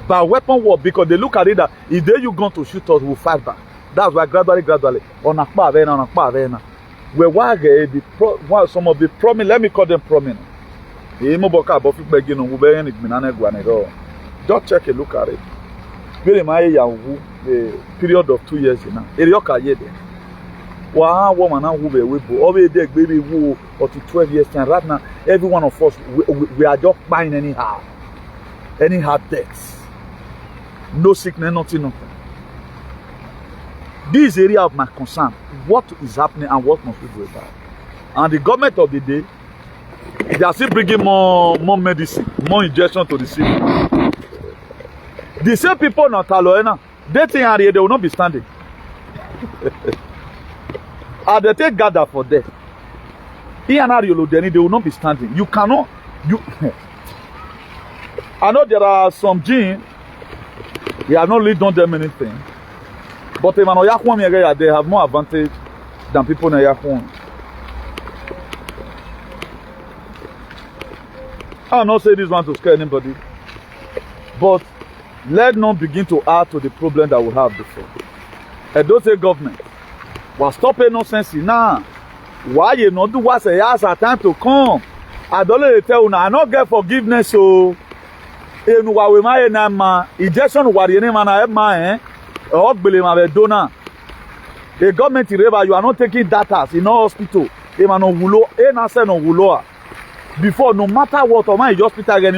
But weapon war, because they look at it that if they you going to shoot us, we'll fight back. That's why gradually, on Akpa Avena, where some of the prominent, let me call them prominent. Just check a look at it. The period of 2 years now. Wow, woman, baby, or to 12 years time. Right now, every one of us, we are just buying anyhow deaths. No sickness, nothing. This area of my concern, what is happening and what must we do about it? And the government of the day, they are still bringing more medicine, more injection to the city. The same people in Taloena, they think they will not be standing. And they take gather for death. They will not be standing. You cannot. I know there are some Ccin, they have not really done them anything. But they have more advantage than people in Yahuan. I'll not say this one to scare anybody. But let's not begin to add to the problem that we have before. And don't say government. Well, stop it nonsense now. Why you not do what say yes, a time to come? I don't let you tell you now. I not get forgiveness, so in what we might name injection what you name and I have my donor. The government you are not taking data in no hospital. Before, no matter what, or my hospital again,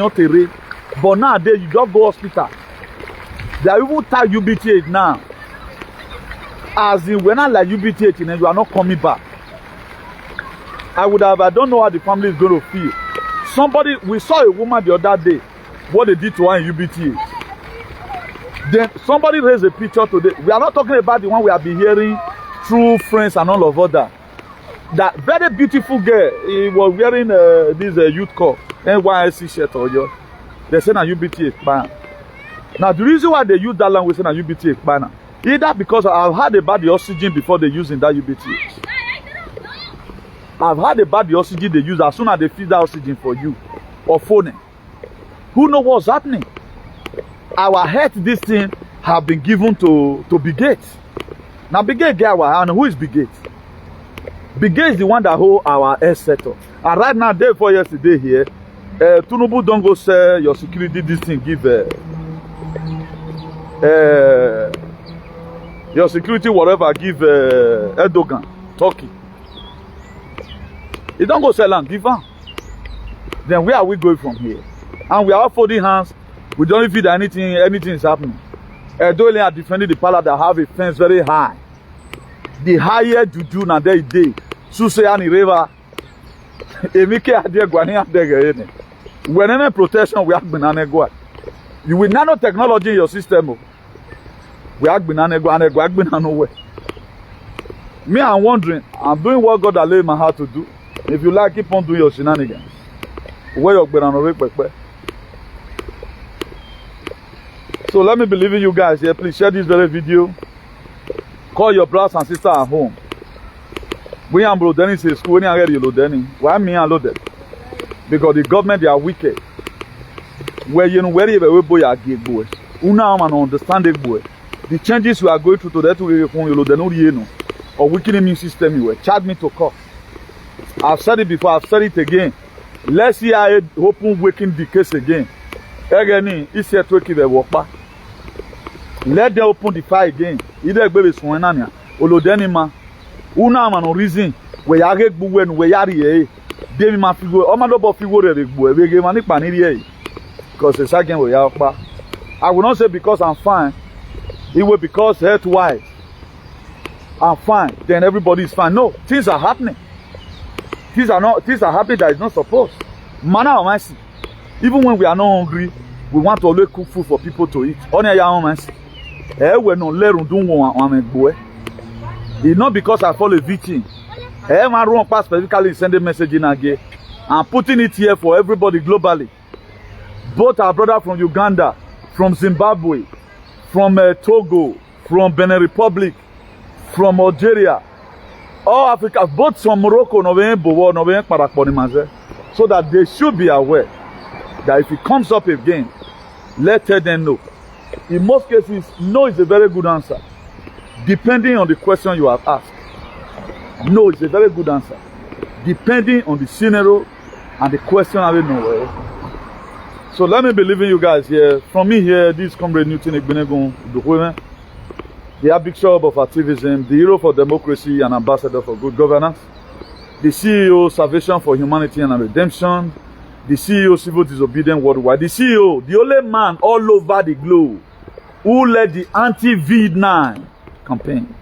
but nowadays you just go hospital. They are even tag UBTH now. As in, when I like UBTH, you are not coming back. I don't know how the family is going to feel. We saw a woman the other day, what they did to her in UBTH. Then somebody raised a picture today. We are not talking about the one we have been hearing through friends and all of other. That very beautiful girl, he was wearing this youth corps, NYSC shirt or yours. They say na UBTH ban. Now the reason why they use that language say na UBTH ban, either because I've heard about the oxygen before they using that UBTH. I've heard about the oxygen they use as soon as they feed that oxygen for you or phone. Who knows what's happening? Our health, this thing have been given to Big Gates. Now Big Gates get our hand. Who is Big Gates? Big Gates is the one that hold our health sector. And right now, day before yesterday here, Tinubu don't go sell your security. This thing give your security whatever give Erdogan, Turkey. He don't go sell and give am. Then where are we going from here? And we are all folding hands. We don't feel that anything is happening. Dole are defending the palace that have a fence very high. The higher juju na day. Suse ani river. Emike adie gwani adege. When protection we have banana gwa. You with nanotechnology in your system. We have banana gwa nowhere. Me, I'm wondering. I'm doing what God allowed my heart to do. If you like, keep on doing your shenanigans. Where you banana. So let me believe in you guys here. Please share this very video. Call your brothers and sisters at home. We are loading in school. We are loading. Why me are loaded? Because the government they are wicked. Where you know wherever we boy are gay boys. Una man understand it boy. The changes we are going through today, or weakening immune system, you charge me to court. I've said it before, I've said it again. Let's see how it open waking the case again. Again, it's here to keep the work back. Let them open the file again. Either baby swanania, Olodenima, Una man no reason where I get buwen, where yari, Demi ma figure, or my double figure, we give money panini, because it's again where you are. I will not say because I'm fine, it will because health wise I'm fine, then everybody is fine. No, things are happening. Things are happening that is not supposed. Manner of mercy. Even when we are not hungry, we want to always cook food for people to eat. Only your mercy. We're not learning to do it's not because I follow VACCIN. My wrong pass specifically send a message in again. I'm putting it here for everybody globally. Both our brother from Uganda, from Zimbabwe, from Togo, from Benin Republic, from Algeria, all Africa, both from Morocco, so that they should be aware that if it comes up again, let them know. In most cases, no is a very good answer, depending on the question you have asked. No is a very good answer, depending on the scenario and the question I don't know. So let me be leaving you guys here. From me here, this comrade Newton Igbenegun, the Bishop of activism, the hero for democracy and ambassador for good governance, the CEO Salvation for Humanity and Redemption, the CEO Civil Disobedience Worldwide, the CEO, the only man all over the globe who led the anti-V9 campaign.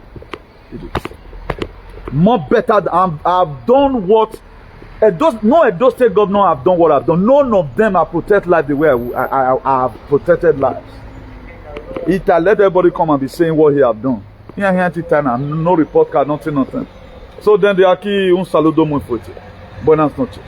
More better than I've done what no Edo State governor have done what I've done. None of them have protected life the way I have protected lives. It let everybody come and be saying what he have done. No report card, nothing. So then they are un saludo muy fuerte. Buenas noches.